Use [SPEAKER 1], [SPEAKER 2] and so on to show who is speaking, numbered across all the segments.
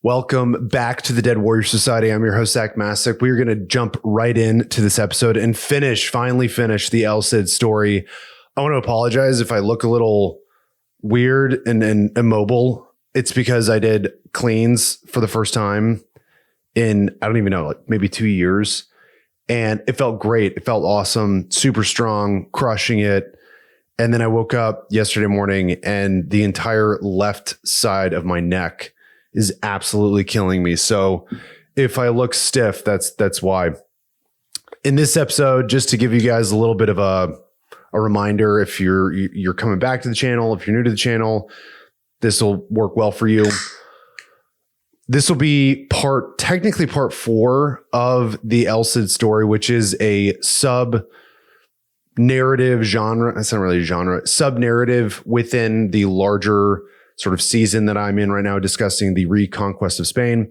[SPEAKER 1] Welcome back to the Dead Warrior Society. I'm your host, Zach Masick. We're going to jump right into this episode and finally finish the El Cid story. I want to apologize if I look a little weird and immobile. It's because I did cleans for the first time in, I don't even know, like maybe 2 years. And it felt great. It felt awesome, super strong, crushing it. And then I woke up yesterday morning and the entire left side of my neck is absolutely killing me. So if I look stiff, that's why. In this episode, just to give you guys a little bit of a reminder, if you're coming back to the channel, if you're new to the channel, this will work well for you. This will be technically part 4 of the El Cid story, which is a sub-narrative genre. That's not really a genre. Sub-narrative within the larger sort of season that I'm in right now, discussing the Reconquest of Spain.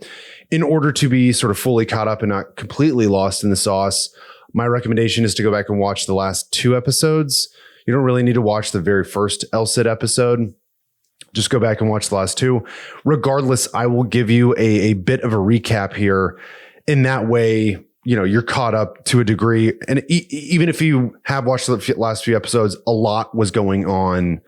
[SPEAKER 1] In order to be sort of fully caught up and not completely lost in the sauce, my recommendation is to go back and watch the last 2 episodes. You don't really need to watch the very first El Cid episode. Just go back and watch the last 2. Regardless, I will give you a bit of a recap here. In that way, you know, you're caught up to a degree. And even if you have watched the last few episodes, a lot was going on,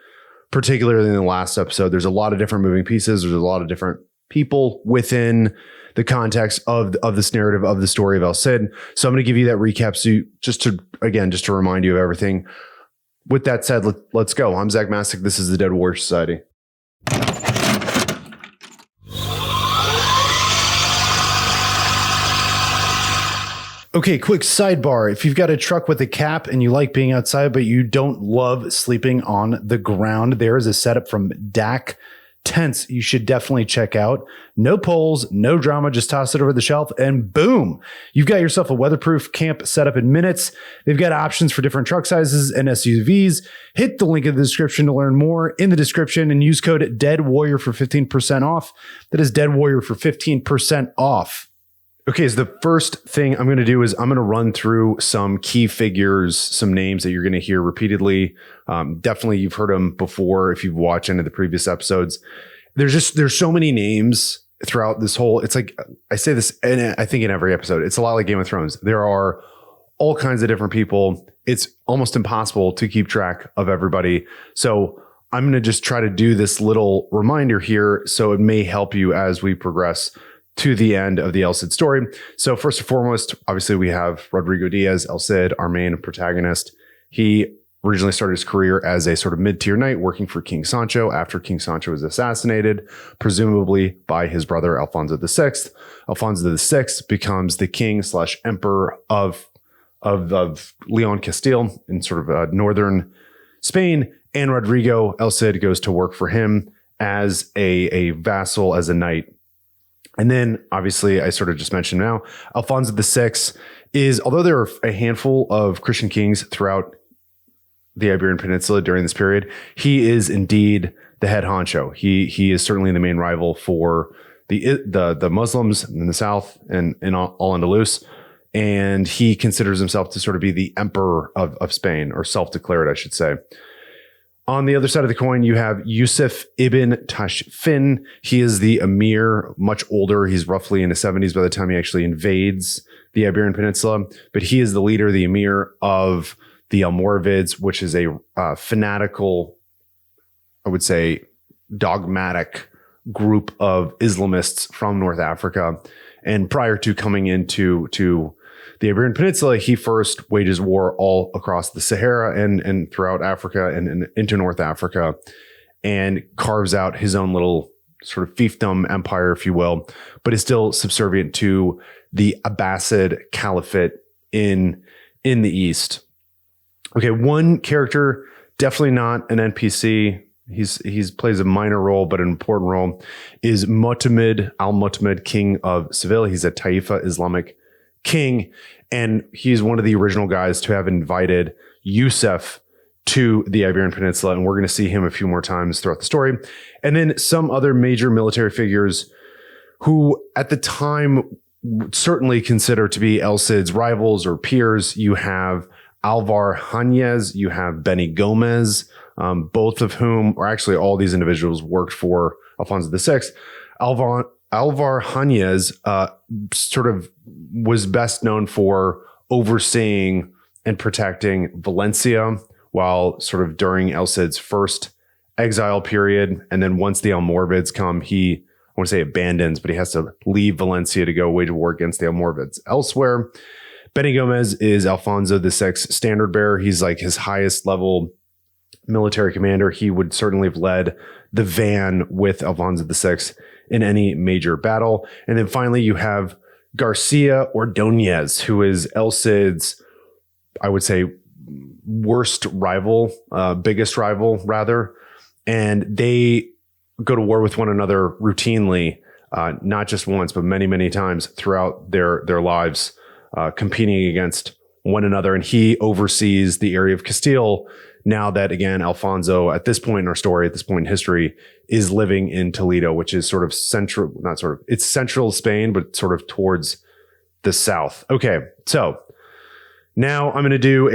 [SPEAKER 1] particularly in the last episode. There's a lot of different moving pieces. There's a lot of different people within the context of this narrative of the story of El Cid. So I'm going to give you that recap. So just to remind you of everything. With that said, let's go. I'm Zach Masick. This is the Dead Warrior Society. Okay, quick sidebar. If you've got a truck with a cap and you like being outside, but you don't love sleeping on the ground, there is a setup from DAC Tents you should definitely check out. No poles, no drama, just toss it over the shelf and boom, you've got yourself a weatherproof camp setup in minutes. They've got options for different truck sizes and SUVs. Hit the link in the description to learn more in the description and use code DEADWARRIOR for 15% off. That is DEADWARRIOR for 15% off. Okay, so the first thing I'm going to do is I'm going to run through some key figures, some names that you're going to hear repeatedly. Definitely you've heard them before if you've watched any of the previous episodes. There's so many names throughout this whole, it's like, I say this, and I think in every episode, it's a lot like Game of Thrones. There are all kinds of different people. It's almost impossible to keep track of everybody. So I'm going to just try to do this little reminder here so it may help you as we progress to the end of the El Cid story. So first and foremost, obviously we have Rodrigo Diaz, El Cid, our main protagonist. He originally started his career as a sort of mid-tier knight working for King Sancho after King Sancho was assassinated, presumably by his brother Alfonso VI. Alfonso VI becomes the king/emperor of Leon Castile in sort of northern Spain, and Rodrigo, El Cid, goes to work for him as a vassal, as a knight. And then, obviously, I sort of just mentioned now, Alfonso VI is, although there are a handful of Christian kings throughout the Iberian Peninsula during this period, he is indeed the head honcho. He is certainly the main rival for the Muslims in the south and in Al-Andalus. And he considers himself to sort of be the emperor of Spain, or self-declared, I should say. On the other side of the coin, you have Yusuf ibn Tashfin. He is the Emir, much older. He's roughly in his 70s by the time he actually invades the Iberian Peninsula. But he is the leader, the Emir of the Almoravids, which is a fanatical, I would say, dogmatic group of Islamists from North Africa. And prior to coming into the Iberian Peninsula, he first wages war all across the Sahara and throughout Africa and into North Africa, and carves out his own little sort of fiefdom empire, if you will, but is still subservient to the Abbasid Caliphate in the East. Okay, one character, definitely not an NPC. He's plays a minor role, but an important role, is Mu'tamid, Al-Mu'tamid, king of Seville. He's a Taifa Islamic king, and he's one of the original guys to have invited Yusuf to the Iberian Peninsula, and we're going to see him a few more times throughout the story. And then some other major military figures who at the time certainly consider to be El Cid's rivals or peers. You have Alvar Hanez, you have Benny Gomez, both of whom, or actually all these individuals, worked for Alfonso VI. Almoravid sort of was best known for overseeing and protecting Valencia while sort of during El Cid's first exile period. And then once the Almoravids come, I want to say abandons, but he has to leave Valencia to go wage war against the Almoravids elsewhere. Benny Gomez is Alfonso VI standard bearer. He's like his highest level military commander. He would certainly have led the van with Alfonso VI in any major battle. And then finally, you have Garcia Ordoñez, who is El Cid's, I would say, worst rival, biggest rival, rather. And they go to war with one another routinely, not just once, but many, many times throughout their lives, competing against one another. And he oversees the area of Castile now that, again, Alfonso, at this point in our story, at this point in history, is living in Toledo, which is sort of central, not sort of, it's central Spain, but sort of towards the south. Okay, so now I'm going to do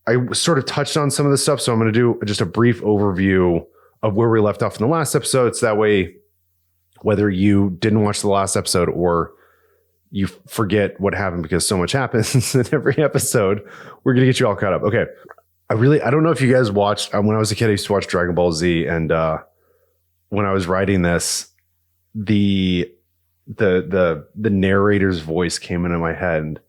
[SPEAKER 1] I sort of touched on some of the stuff, so I'm going to do just a brief overview of where we left off in the last episode. So that way, whether you didn't watch the last episode or you forget what happened because so much happens in every episode, we're going to get you all caught up. Okay. I don't know if you guys watched, when I was a kid, I used to watch Dragon Ball Z. And when I was writing this, the narrator's voice came into my head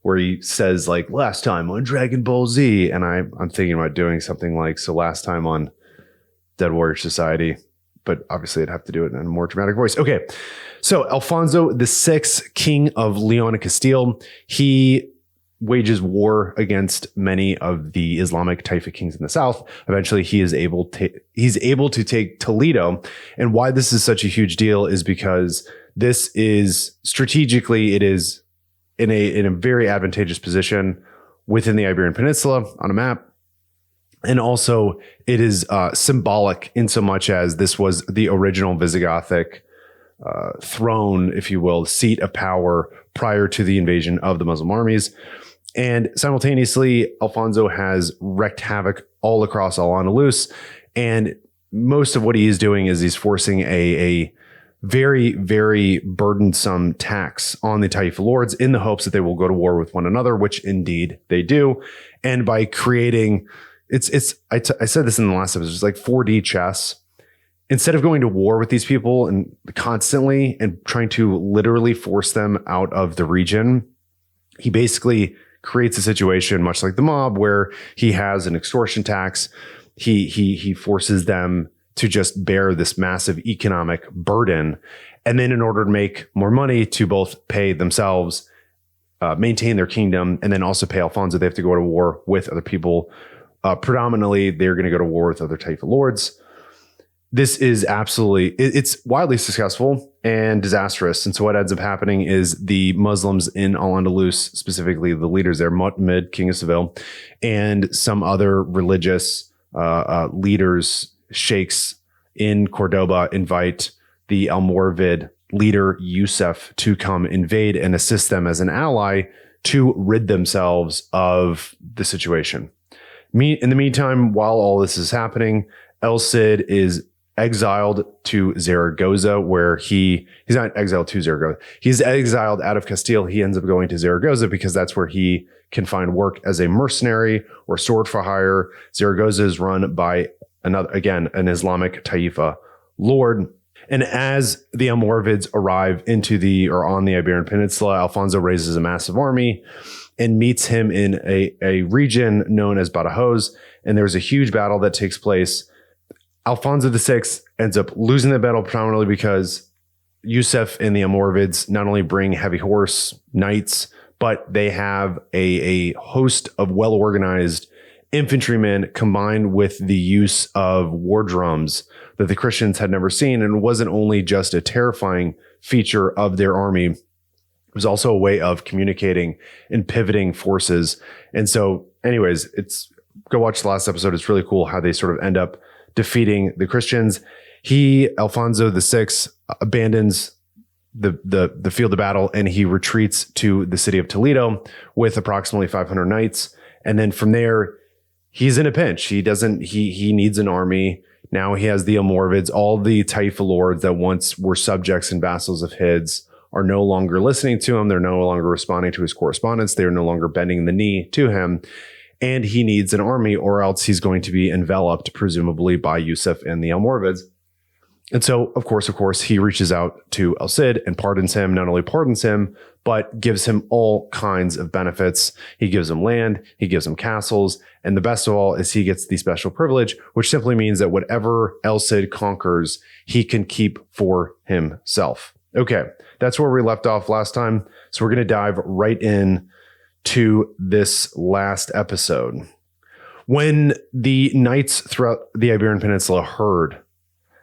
[SPEAKER 1] where he says like, last time on Dragon Ball Z. And I'm thinking about doing something like, so last time on Dead Warrior Society, but obviously I'd have to do it in a more dramatic voice. Okay. So Alfonso VI, King of Leon and Castile, he wages war against many of the Islamic Taifa kings in the south. Eventually, he's able to take Toledo. And why this is such a huge deal is because this is strategically, it is in a very advantageous position within the Iberian Peninsula on a map. And also, it is symbolic in so much as this was the original Visigothic throne, if you will, seat of power prior to the invasion of the Muslim armies. And simultaneously, Alfonso has wreaked havoc all across Al-Andalus. And most of what he is doing is he's forcing a very, very burdensome tax on the Taifa lords in the hopes that they will go to war with one another, which indeed they do. And by creating, I said this in the last episode, it's like 4D chess. Instead of going to war with these people and constantly and trying to literally force them out of the region, he basically creates a situation much like the mob where he has an extortion tax. He forces them to just bear this massive economic burden. And then in order to make more money to both pay themselves, maintain their kingdom, and then also pay Alfonso, they have to go to war with other people. Predominantly, they're going to go to war with other Taifa lords. This is it's wildly successful and disastrous. And so what ends up happening is the Muslims in Al-Andalus, specifically the leaders there, Mu'tamid, king of Seville, and some other religious leaders, sheikhs in Cordoba, invite the Almoravid leader Yusuf to come invade and assist them as an ally to rid themselves of the situation. In the meantime, while all this is happening, El Cid is exiled to Zaragoza, where he's not exiled to Zaragoza. He's exiled out of Castile. He ends up going to Zaragoza because that's where he can find work as a mercenary or sword for hire. Zaragoza is run by an Islamic Taifa lord. And as the Almoravids arrive on the Iberian Peninsula, Alfonso raises a massive army and meets him in a region known as Badajoz. And there's a huge battle that takes place. Alfonso VI ends up losing the battle predominantly because Yusuf and the Almoravids not only bring heavy horse knights, but they have a host of well-organized infantrymen combined with the use of war drums that the Christians had never seen. And it wasn't only just a terrifying feature of their army, it was also a way of communicating and pivoting forces. And so anyways, go watch the last episode. It's really cool how they sort of end up defeating the Christians. Alfonso VI, abandons the field of battle and he retreats to the city of Toledo with approximately 500 knights. And then from there, he's in a pinch. He needs an army
[SPEAKER 2] Now he has the Almoravids, all the Taifa lords that once were subjects and vassals of his are no longer listening to him. They're no longer responding to his correspondence. They are no longer bending the knee to him. And he needs an army, or else he's going to be enveloped, presumably, by Yusuf and the Almoravids. And so, of course, he reaches out to El Cid and pardons him, not only pardons him, but gives him all kinds of benefits. He gives him land, he gives him castles, and the best of all is he gets the special privilege, which simply means that whatever El Cid conquers, he can keep for himself. Okay, that's where we left off last time. So we're going to dive right in to this last episode. When the knights throughout the Iberian Peninsula heard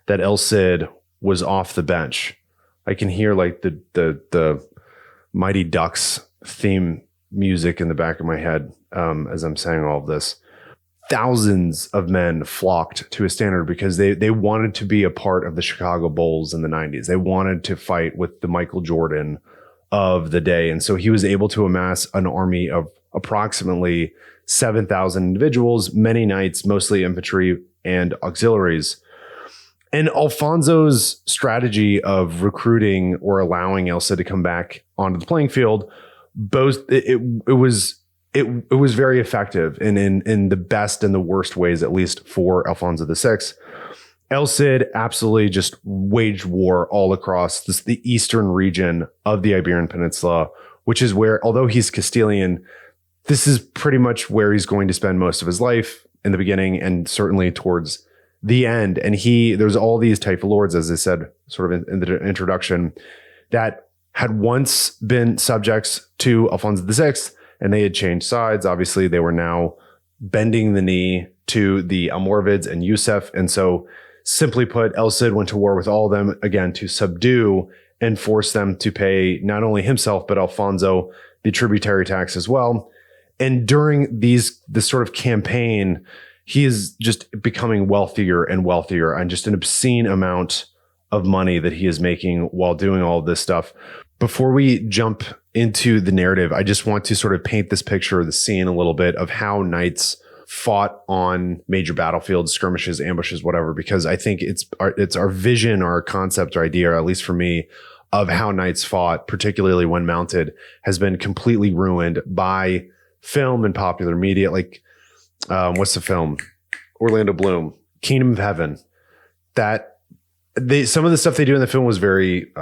[SPEAKER 2] that El Cid was off the bench, I can hear like the Mighty Ducks theme music in the back of my head as I'm saying all of this. Thousands of men flocked to his standard because they wanted to be a part of the Chicago Bulls in the 90s. They wanted to fight with the Michael Jordan of the day. And so he was able to amass an army of approximately 7,000 individuals, many knights, mostly infantry and auxiliaries. And Alfonso's strategy of recruiting or allowing El Cid to come back onto the playing field, both it was very effective in the best and the worst ways, at least for Alfonso VI. El Cid absolutely just waged war all across the eastern region of the Iberian Peninsula, which is where, although he's Castilian, this is pretty much where he's going to spend most of his life in the beginning and certainly towards the end. And there's all these Taifa lords, as I said, sort of in the introduction, that had once been subjects to Alfonso VI, and they had changed sides. Obviously, they were now bending the knee to the Almoravids and Yusuf. And so, simply put, El Cid went to war with all of them, again, to subdue and force them to pay not only himself, but Alfonso the tributary tax as well. And during this sort of campaign, he is just becoming wealthier and wealthier, and just an obscene amount of money that he is making while doing all of this stuff. Before we jump into the narrative, I just want to sort of paint this picture of the scene a little bit of how knights fought on major battlefields, skirmishes, ambushes, whatever, because I think it's our vision, our concept, our idea, at least for me, of how knights fought, particularly when mounted, has been completely ruined by film and popular media. Like, what's the film? Orlando Bloom, Kingdom of Heaven. Some of the stuff they do in the film was very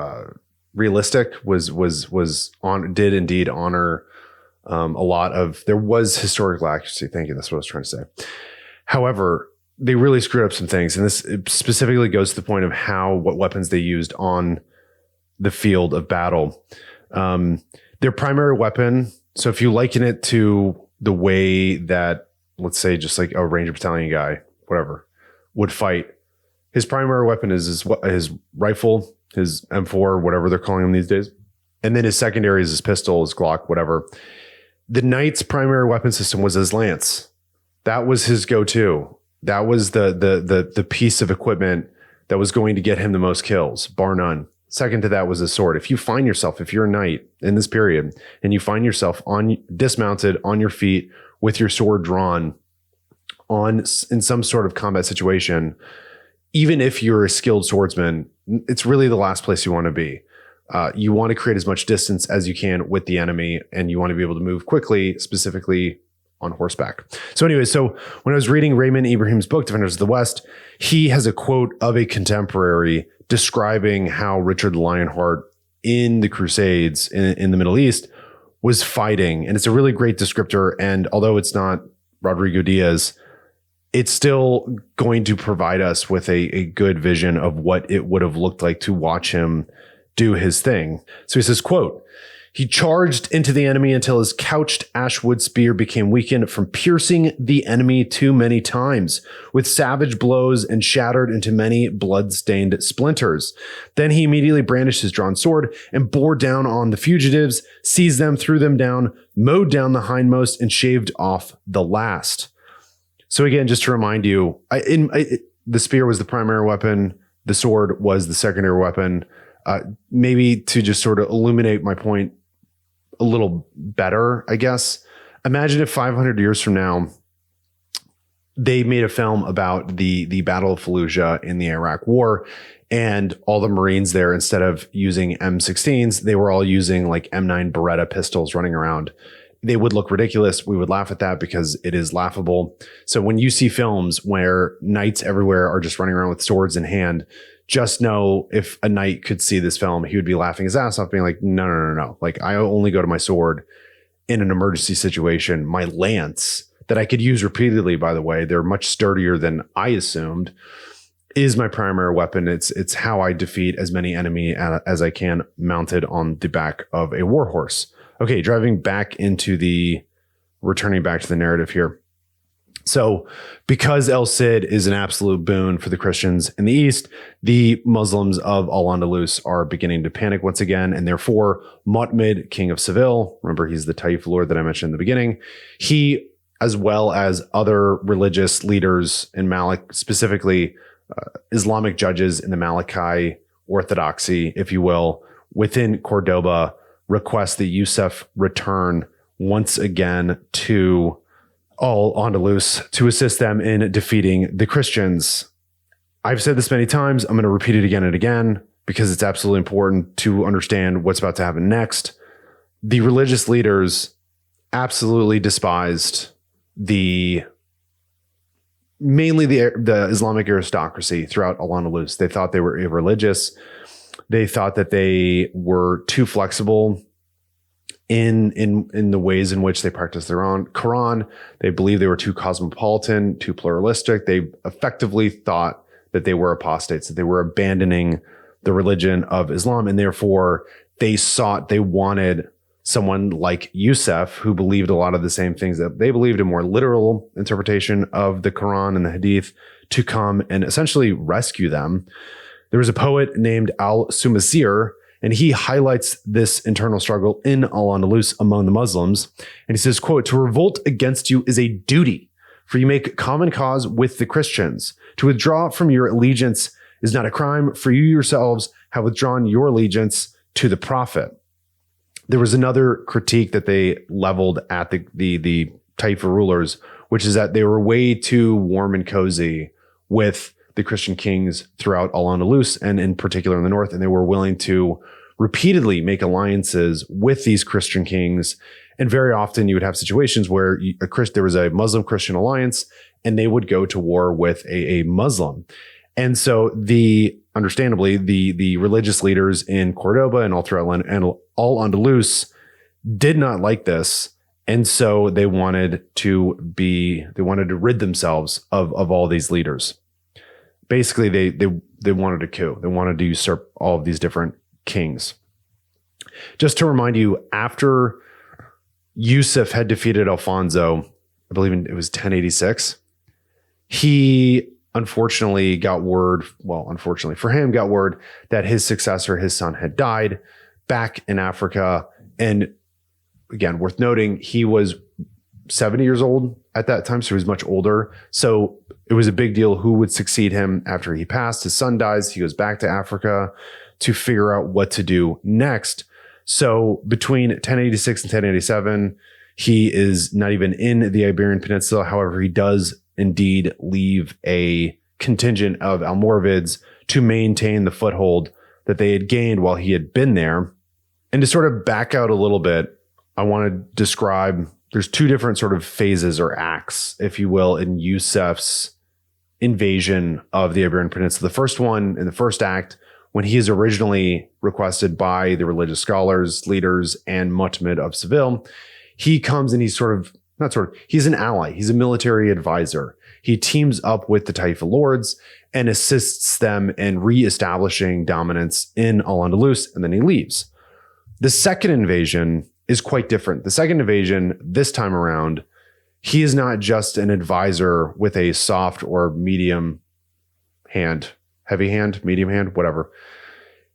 [SPEAKER 2] realistic. Did indeed honor a lot of. There was historical accuracy. Thank you. That's what I was trying to say. However, they really screwed up some things, and this specifically goes to the point of what weapons they used on the field of battle. Their primary weapon. So if you liken it to the way that, let's say, just like a Ranger Battalion guy, whatever, would fight, his primary weapon is his rifle, his M4, whatever they're calling them these days. And then his secondary is his pistol, his Glock, whatever. The knight's primary weapon system was his lance. That was his go-to. That was the piece of equipment that was going to get him the most kills, bar none. Second to that was his sword. If you're a knight in this period and you find yourself dismounted on your feet with your sword drawn in some sort of combat situation, even if you're a skilled swordsman, it's really the last place you want to be. You want to create as much distance as you can with the enemy, and you want to be able to move quickly, specifically on horseback. So anyway, when I was reading Raymond Ibrahim's book, Defenders of the West, he has a quote of a contemporary describing how Richard the Lionheart in the Crusades in the Middle East was fighting. And it's a really great descriptor. And although it's not Rodrigo Diaz, it's still going to provide us with a good vision of what it would have looked like to watch him do his thing. So he says, quote, "He charged into the enemy until his couched ashwood spear became weakened from piercing the enemy too many times with savage blows and shattered into many blood-stained splinters. Then he immediately brandished his drawn sword and bore down on the fugitives, seized them, threw them down, mowed down the hindmost, and shaved off the last." So again, just to remind you, the spear was the primary weapon. The sword was the secondary weapon. Maybe to just sort of illuminate my point a little better, I guess. Imagine if 500 years from now, they made a film about the Battle of Fallujah in the Iraq War. And all the Marines there, instead of using M16s, they were all using like M9 Beretta pistols running around. They would look ridiculous. We would laugh at that because it is laughable. So when you see films where knights everywhere are just running around with swords in hand, just know if a knight could see this film, he would be laughing his ass off, being like, no. Like, I only go to my sword in an emergency situation. My lance that I could use repeatedly, by the way, they're much sturdier than I assumed, is my primary weapon. It's how I defeat as many enemy as I can mounted on the back of a warhorse. Okay, returning back to the narrative here. So because El Cid is an absolute boon for the Christians in the East, the Muslims of Al-Andalus are beginning to panic once again. And therefore, Muhammad, king of Seville, remember he's the Taif lord that I mentioned in the beginning, he, as well as other religious leaders in Malik, specifically Islamic judges in the Maliki orthodoxy, if you will, within Cordoba, request that Yusuf return once again to Al-Andalus to assist them in defeating the Christians. I've said this many times. I'm going to repeat it again and again because it's absolutely important to understand what's about to happen next. The religious leaders absolutely despised mainly the Islamic aristocracy throughout Al-Andalus. They thought they were irreligious. They thought that they were too flexible in the ways in which they practiced their own Quran. They believed they were too cosmopolitan, too pluralistic. They effectively thought that they were apostates, that they were abandoning the religion of Islam. And therefore they wanted someone like Yusuf, who believed a lot of the same things that they believed, a more literal interpretation of the Quran and the Hadith, to come and essentially rescue them. There was a poet named Al-Sumasir, and he highlights this internal struggle in Al-Andalus among the Muslims. And he says, quote, "To revolt against you is a duty, for you make common cause with the Christians. To withdraw from your allegiance is not a crime, for you yourselves have withdrawn your allegiance to the Prophet." There was another critique that they leveled at the Taifa rulers, which is that they were way too warm and cozy with the Christian kings throughout Al-Andalus, and in particular in the north, and they were willing to repeatedly make alliances with these Christian kings. And very often you would have situations where there was a Muslim-Christian alliance, and they would go to war with a Muslim. And so understandably, the religious leaders in Cordoba and all throughout Al-Andalus did not like this. And so they wanted to rid themselves of all these leaders. Basically, they wanted a coup. They wanted to usurp all of these different kings. Just to remind you, after Yusuf had defeated Alfonso, I believe it was 1086, he unfortunately for him, got word that his successor, his son, had died back in Africa. And again, worth noting, he was 70 years old at that time, so he was much older. So it was a big deal who would succeed him after he passed. His son dies. He goes back to Africa to figure out what to do next. So between 1086 and 1087, he is not even in the Iberian Peninsula. However, he does indeed leave a contingent of Almoravids to maintain the foothold that they had gained while he had been there. And to sort of back out a little bit, I want to describe, there's two different sort of phases or acts, if you will, in Yusuf's invasion of the Iberian Peninsula. The first one, in the first act, when he is originally requested by the religious scholars, leaders, and Muhammad of Seville, he comes and he's he's an ally. He's a military advisor. He teams up with the Taifa lords and assists them in reestablishing dominance in Al-Andalus, and then he leaves. The second invasion is quite different. The second invasion, this time around, he is not just an advisor with a soft or medium hand, heavy hand, medium hand, whatever.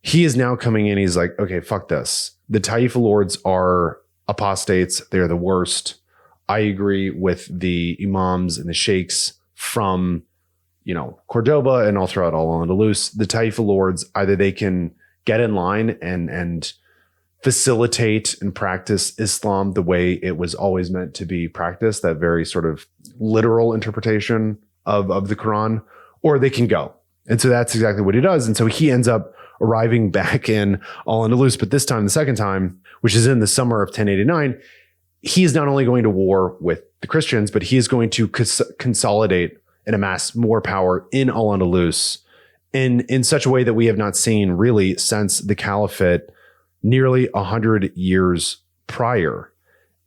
[SPEAKER 2] He is now coming in. He's like, okay, fuck this. The Taifa lords are apostates. They're the worst. I agree with the imams and the sheikhs from, Cordoba and all throughout Al-Andalus. The Taifa lords, either they can get in line and facilitate and practice Islam the way it was always meant to be practiced, that very sort of literal interpretation of the Quran, or they can go. And so that's exactly what he does. And so he ends up arriving back in Al-Andalus, but this time, the second time, which is in the summer of 1089, he is not only going to war with the Christians, but he is going to consolidate and amass more power in Al-Andalus in such a way that we have not seen really since the Caliphate nearly 100 years prior.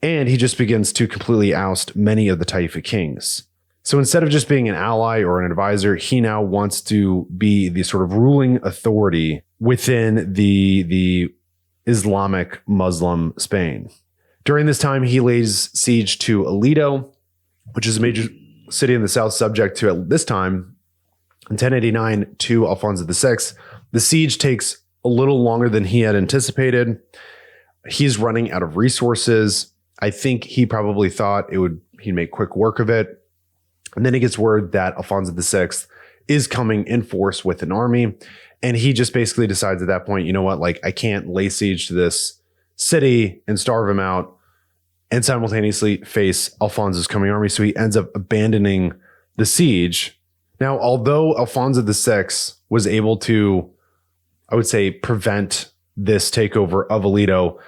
[SPEAKER 2] And he just begins to completely oust many of the Taifa kings. So instead of just being an ally or an advisor, he now wants to be the sort of ruling authority within the Islamic Muslim Spain. During this time, he lays siege to Aledo, which is a major city in the south subject to, at this time, in 1089, to Alfonso VI. The siege takes a little longer than he had anticipated. He's running out of resources. I think he probably thought he'd make quick work of it. And then he gets word that Alfonso VI is coming in force with an army. And he just basically decides at that point, you know what, like, I can't lay siege to this city and starve him out and simultaneously face Alfonso's coming army. So he ends up abandoning the siege. Now, although Alfonso VI was able to, I would say, prevent this takeover of Aledo,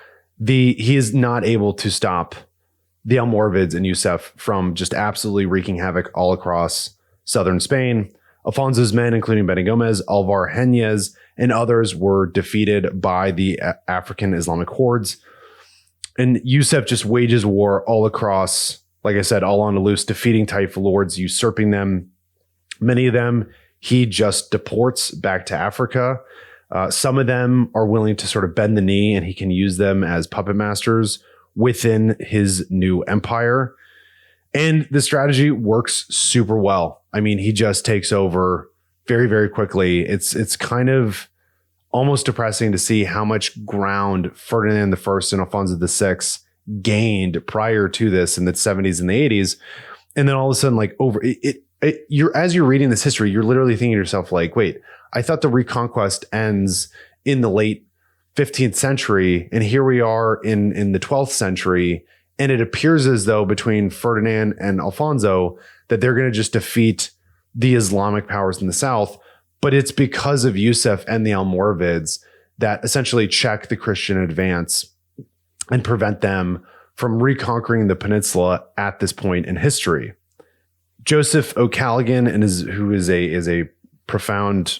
[SPEAKER 2] he is not able to stop the Almoravids and Yusuf from just absolutely wreaking havoc all across southern Spain. Alfonso's men, including Benny Gomez, Alvar-Henez, and others, were defeated by the African Islamic hordes. And Yusuf just wages war all across, like I said, Al-Andalus, defeating Taifa lords, usurping them. Many of them he just deports back to Africa. Some of them are willing to sort of bend the knee, and he can use them as puppet masters within his new empire. And the strategy works super well. I mean, he just takes over very, very quickly. It's kind of almost depressing to see how much ground Ferdinand I and Alfonso VI gained prior to this in the 70s and the 80s. And then all of a sudden, like, as you're reading this history, you're literally thinking to yourself, like, wait, I thought the Reconquest ends in the late 15th century, and here we are in the 12th century, and it appears as though between Ferdinand and Alfonso that they're going to just defeat the Islamic powers in the south. But it's because of Yusuf and the Almoravids that essentially check the Christian advance and prevent them from reconquering the peninsula at this point in history. Joseph O'Callaghan, who is a profound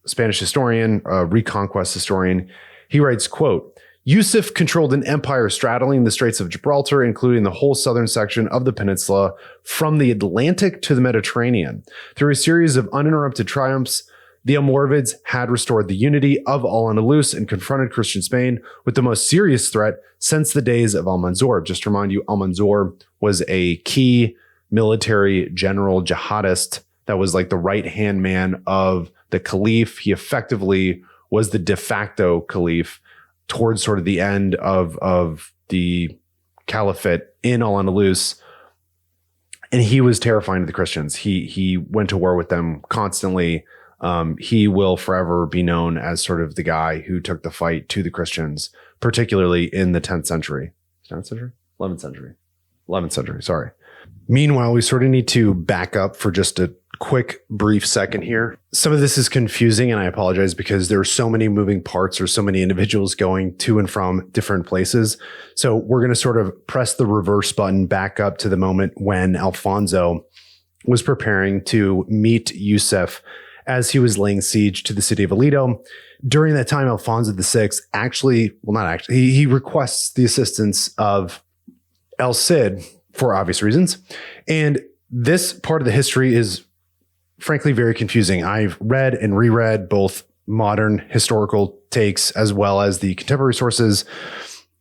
[SPEAKER 2] Spanish historian, a Reconquest historian, he writes, quote, Yusuf controlled an empire straddling the Straits of Gibraltar, including the whole southern section of the peninsula from the Atlantic to the Mediterranean. Through a series of uninterrupted triumphs, the Almoravids had restored the unity of Al-Andalus and confronted Christian Spain with the most serious threat since the days of Al-Manzur. Just to remind you, Al-Manzur was a key military general jihadist that was like the right-hand man of the caliph. He effectively was the de facto caliph towards sort of the end of the caliphate in Al-Andalus. And he was terrifying to the Christians. He went to war with them constantly. He will forever be known as sort of the guy who took the fight to the Christians, particularly in the 10th century. 10th century? 11th century. 11th century, sorry. Meanwhile, we sort of need to back up for just a quick, brief second here. Some of this is confusing, and I apologize because there are so many moving parts or so many individuals going to and from different places. So we're going to sort of press the reverse button back up to the moment when Alfonso was preparing to meet Yusuf as he was laying siege to the city of Aledo. During that time, Alfonso VI he requests the assistance of El Cid for obvious reasons. And this part of the history is frankly very confusing. I've read and reread both modern historical takes as well as the contemporary sources.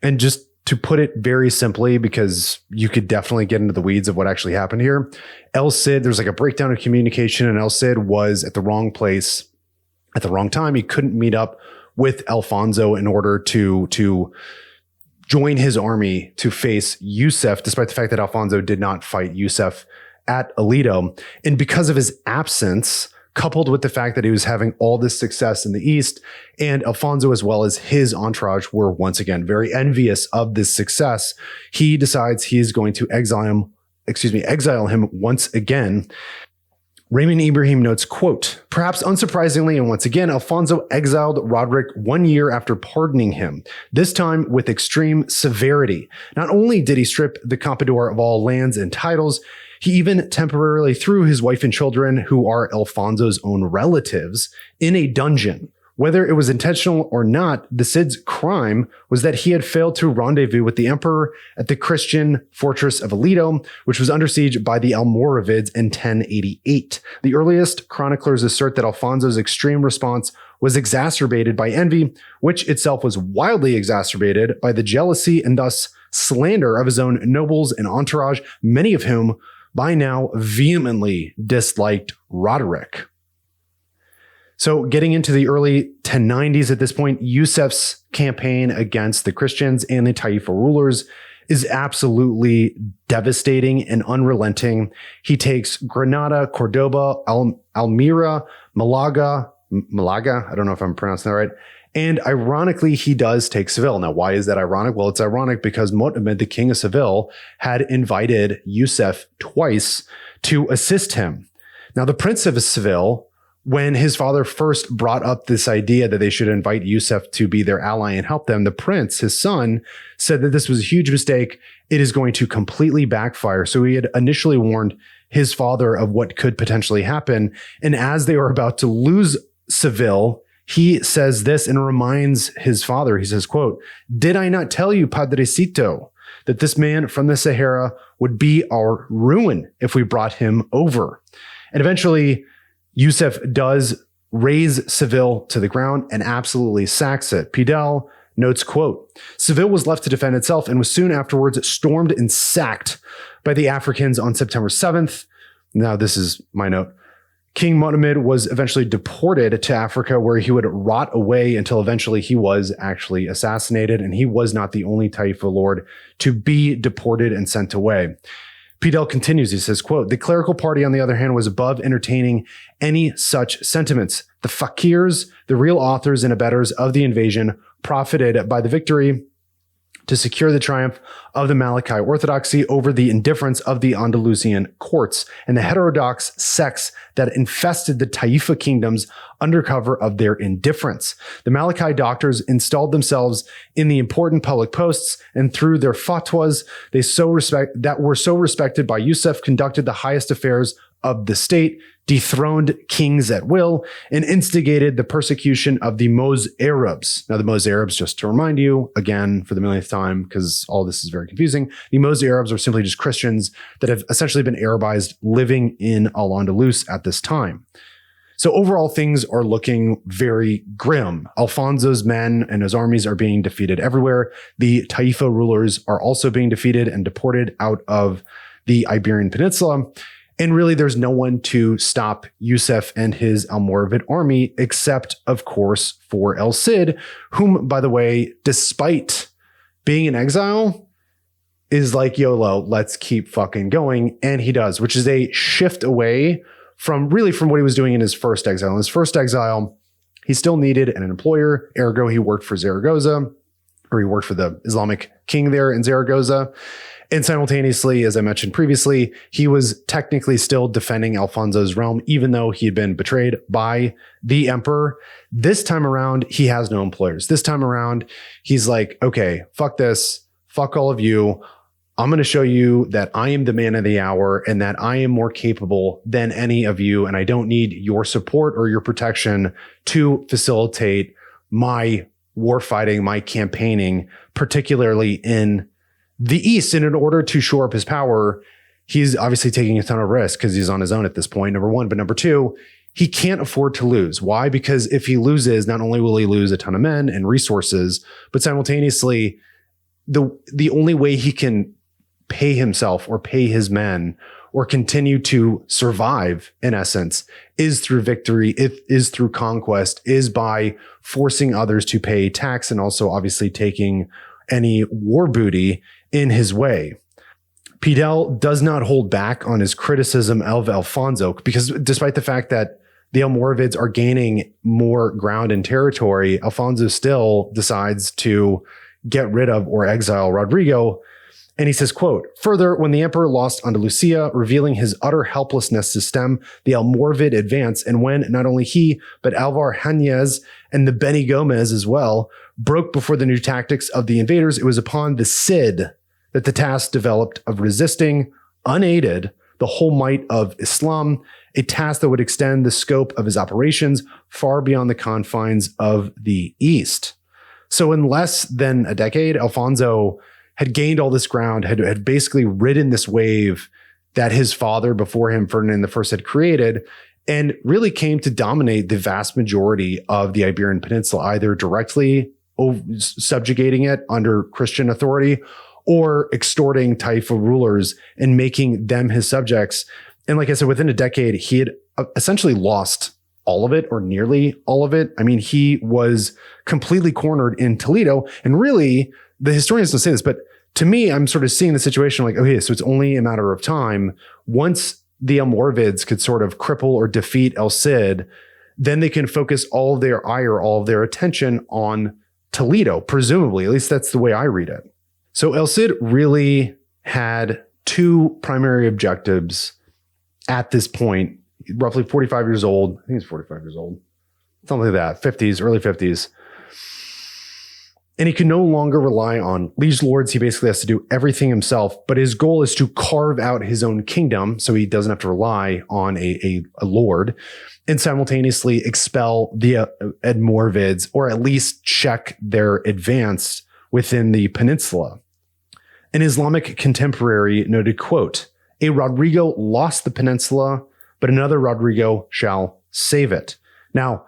[SPEAKER 2] And just to put it very simply, because you could definitely get into the weeds of what actually happened here, El Cid, there's like a breakdown of communication, and El Cid was at the wrong place at the wrong time. He couldn't meet up with Alfonso in order to join his army to face Yusuf, despite the fact that Alfonso did not fight Yusuf at Aledo. And because of his absence
[SPEAKER 1] coupled with the fact that he was having all this success in the East, and Alfonso, as well as his entourage, were once again very envious of this success. He decides he is going to exile him once again. Raymond Ibrahim notes, quote, perhaps unsurprisingly, and once again, Alfonso exiled Roderick 1 year after pardoning him, this time with extreme severity. Not only did he strip the Campeador of all lands and titles, he even temporarily threw his wife and children, who are Alfonso's own relatives, in a dungeon. Whether it was intentional or not, the Cid's crime was that he had failed to rendezvous with the emperor at the Christian fortress of Aledo, which was under siege by the Almoravids in 1088. The earliest chroniclers assert that Alfonso's extreme response was exacerbated by envy, which itself was wildly exacerbated by the jealousy and thus slander of his own nobles and entourage, many of whom by now vehemently disliked Roderick. So getting into the early 1090s at this point, Yusuf's campaign against the Christians and the Taifa rulers is absolutely devastating and unrelenting. He takes Granada, Cordoba, Almira, Malaga, I don't know if I'm pronouncing that right. And ironically, he does take Seville. Now, why is that ironic? Well, it's ironic because Mohammed, the king of Seville, had invited Yusuf twice to assist him. Now, the prince of Seville, when his father first brought up this idea that they should invite Yusuf to be their ally and help them, the prince, his son, said that this was a huge mistake. It is going to completely backfire. So he had initially warned his father of what could potentially happen. And as they were about to lose Seville, he says this and reminds his father, he says, quote, did I not tell you, Padrecito, that this man from the Sahara would be our ruin if we brought him over? And eventually, Yusuf does raze Seville to the ground and absolutely sacks it. Pidal notes, quote, Seville was left to defend itself and was soon afterwards stormed and sacked by the Africans on September 7th. Now, this is my note. King Mohammed was eventually deported to Africa, where he would rot away until eventually he was actually assassinated, and he was not the only Taifa lord to be deported and sent away. Pidal continues, he says, quote, the clerical party, on the other hand, was above entertaining any such sentiments. The fakirs, the real authors and abettors of the invasion, profited by the victory to secure the triumph of the Maliki orthodoxy over the indifference of the Andalusian courts and the heterodox sects that infested the Taifa kingdoms under cover of their indifference. The Maliki doctors installed themselves in the important public posts, and through their fatwas, that were so respected by Yusuf, conducted the highest affairs of the state, dethroned kings at will, and instigated the persecution of the Moz Arabs. Now, the Moz Arabs, just to remind you, again, for the millionth time, because all this is very confusing, the Moz Arabs are simply just Christians that have essentially been Arabized living in Al-Andalus at this time. So overall, things are looking very grim. Alfonso's men and his armies are being defeated everywhere. The Taifa rulers are also being defeated and deported out of the Iberian Peninsula. And really, there's no one to stop Yusuf and his Almoravid army, except, of course, for El Cid, whom, by the way, despite being in exile, is like, YOLO, let's keep fucking going. And he does, which is a shift away from what he was doing in his first exile. In his first exile, he still needed an employer. Ergo, he worked for Zaragoza, or he worked for the Islamic king there in Zaragoza. And simultaneously, as I mentioned previously, he was technically still defending Alfonso's realm, even though he had been betrayed by the emperor. This time around, he has no employers. This time around, he's like, okay, fuck this. Fuck all of you. I'm going to show you that I am the man of the hour and that I am more capable than any of you. And I don't need your support or your protection to facilitate my war fighting, my campaigning, particularly in the East. And in order to shore up his power, he's obviously taking a ton of risk because he's on his own at this point, number one. But number two, he can't afford to lose. Why? Because if he loses, not only will he lose a ton of men and resources, but simultaneously, the only way he can pay himself or pay his men or continue to survive, in essence, is through victory, it is through conquest, is by forcing others to pay tax and also obviously taking any war booty in his way. Pidal does not hold back on his criticism of Alfonso, because despite the fact that
[SPEAKER 2] the Almoravids are gaining more ground and territory, Alfonso still decides to get rid of or exile Rodrigo. And he says, quote, further, when the emperor lost Andalusia, revealing his utter helplessness to stem the Almoravid advance, and when not only he, but Alvar Hanez and the Beni Gomez as well, broke before the new tactics of the invaders, it was upon the Cid that the task developed of resisting, unaided, the whole might of Islam, a task that would extend the scope of his operations far beyond the confines of the East. So in less than a decade, Alfonso had gained all this ground, had basically ridden this wave that his father before him, Ferdinand I, had created, and really came to dominate the vast majority of the Iberian Peninsula, either directly subjugating it under Christian authority or extorting Taifa rulers and making them his subjects. And like I said, within a decade, he had essentially lost all of it or nearly all of it. I mean, he was completely cornered in Toledo, and really, the historians don't say this, but to me, I'm sort of seeing the situation like, okay, so it's only a matter of time. Once the Almoravids could sort of cripple or defeat El Cid, then they can focus all of their ire, all of their attention on Toledo, presumably. At least that's the way I read it. So El Cid really had two primary objectives at this point, roughly 45 years old. I think he's 45 years old. Something like that, 50s, early 50s. And he can no longer rely on liege lords. He basically has to do everything himself. But his goal is to carve out his own kingdom so he doesn't have to rely on a lord, and simultaneously expel the Almoravids, or at least check their advance within the peninsula. An Islamic contemporary noted, quote, a Rodrigo lost the peninsula, but another Rodrigo shall save it. Now,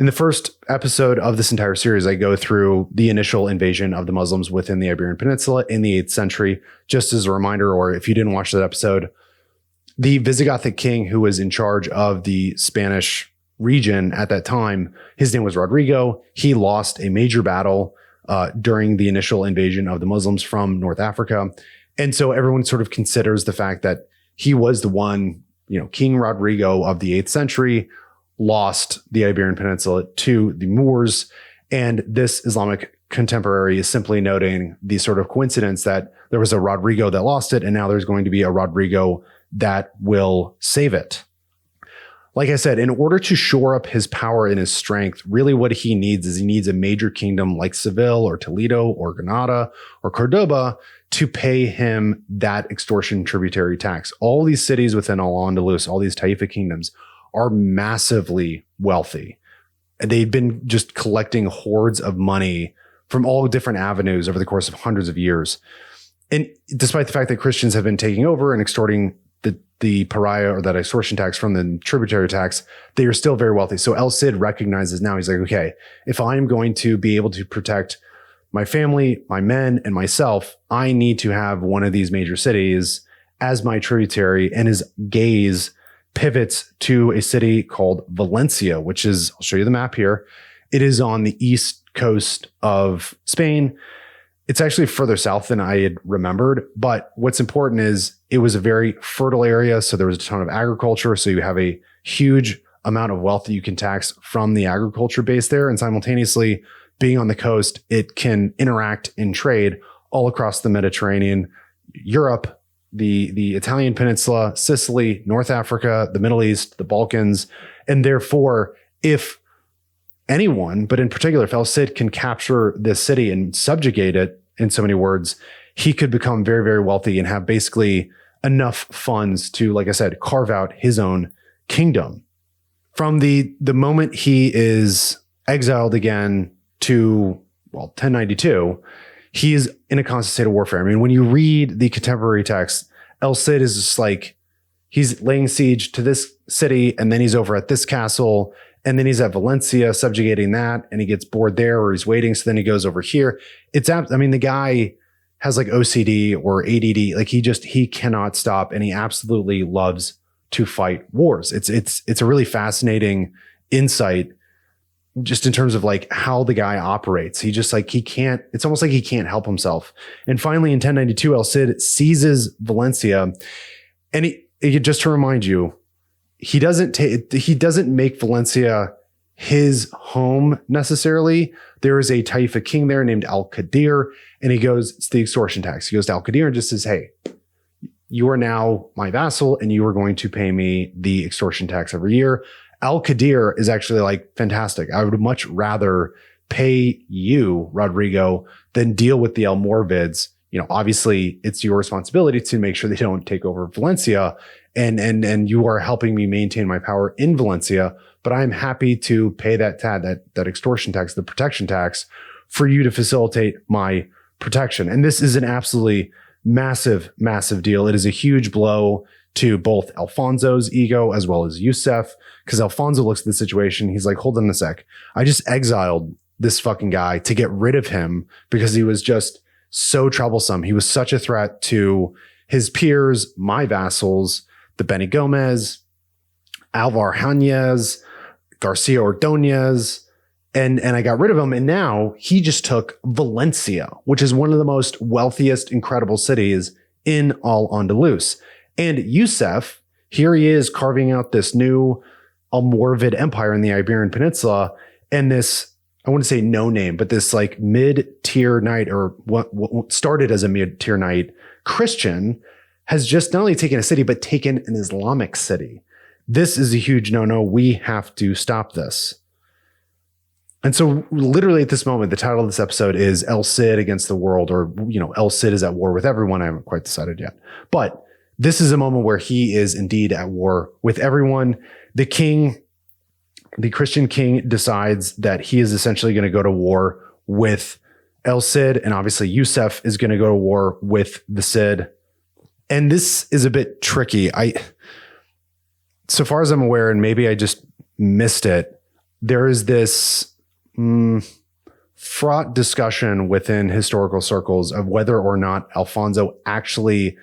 [SPEAKER 2] in the first episode of this entire series, I go through the initial invasion of the Muslims within the Iberian Peninsula in the 8th century. Just as a reminder, or if you didn't watch that episode, the Visigothic king who was in charge of the Spanish region at that time, his name was Rodrigo. He lost a major battle during the initial invasion of the Muslims from North Africa. And so everyone sort of considers the fact that he was the one, King Rodrigo of the 8th century, lost the Iberian Peninsula to the Moors. And this Islamic contemporary is simply noting the sort of coincidence that there was a Rodrigo that lost it, and now there's going to be a Rodrigo that will save it. Like I said, in order to shore up his power and his strength, really what he needs a major kingdom like Seville or Toledo or Granada or Cordoba to pay him that extortion tributary tax. All these cities within Al-Andalus, all these Taifa kingdoms, are massively wealthy. And they've been just collecting hordes of money from all different avenues over the course of hundreds of years. And despite the fact that Christians have been taking over and extorting the pariah or that extortion tax from the tributary tax, they are still very wealthy. So El Cid recognizes now, he's like, okay, if I'm going to be able to protect my family, my men, and myself, I need to have one of these major cities as my tributary. And his gaze pivots to a city called Valencia, which is, I'll show you the map here. It is on the east coast of Spain. It's actually further south than I had remembered. But what's important is it was a very fertile area. So there was a ton of agriculture. So you have a huge amount of wealth that you can tax from the agriculture base there. And simultaneously, being on the coast, it can interact in trade all across the Mediterranean, Europe, the Italian peninsula, Sicily, North Africa, the Middle East, the Balkans. And therefore, if anyone, but in particular, if El Cid can capture this city and subjugate it, in so many words, he could become very, very wealthy and have basically enough funds to, like I said, carve out his own kingdom. From the moment he is exiled again to, 1092, he is in a constant state of warfare. I mean, when you read the contemporary text, El Cid is just like, he's laying siege to this city, and then he's over at this castle, and then he's at Valencia subjugating that, and he gets bored there, or he's waiting, so then he goes over here. The guy has like OCD or ADD. Like he cannot stop, and he absolutely loves to fight wars. It's a really fascinating insight just in terms of like how the guy operates. It's almost like he can't help himself. And finally in 1092, El Cid seizes Valencia, and he just to remind you,
[SPEAKER 1] he doesn't make Valencia his home necessarily. There is a Taifa king there named Al-Qadir, and he goes, it's the extortion tax. He goes to Al-Qadir and just says, hey, you are now my vassal and you are going to pay me the extortion tax every year. Al-Qadir is actually like, fantastic. I would much rather pay you, Rodrigo, than deal with the Almoravids. You know, obviously it's your responsibility to make sure they don't take over Valencia, and you are helping me maintain my power in Valencia. But I'm happy to pay that extortion tax, the protection tax, for you to facilitate my protection. And this is an absolutely massive, massive deal. It is a huge blow to both Alfonso's ego as well as Yusuf, because Alfonso looks at the situation. He's like, hold on a sec. I just exiled this fucking guy to get rid of him because he was just so troublesome. He was such a threat to his peers, my vassals, the Beni Gomez, Alvar Hanez, Garcia Ordoñez, and I got rid of him. And now he just took Valencia, which is one of the most wealthiest, incredible cities in all Andalus. And Yusuf, here he is carving out this new Almoravid empire in the Iberian Peninsula. And this, I wouldn't say no name, but this like mid-tier knight, or what started as a mid-tier knight, Christian, has just not only taken a city, but taken an Islamic city. This is a huge no-no. We have to stop this. And so literally at this moment, the title of this episode is El Cid against the world, or, you know, El Cid is at war with everyone. I haven't quite decided yet. But this is a moment where he is indeed at war with everyone. The king, the Christian king, decides that he is essentially going to go to war with El Cid. And obviously Yusuf is going to go to war with the Cid. And this is a bit tricky. So far as I'm aware, and maybe I just missed it, there is this fraught discussion within historical circles of whether or not Alfonso actually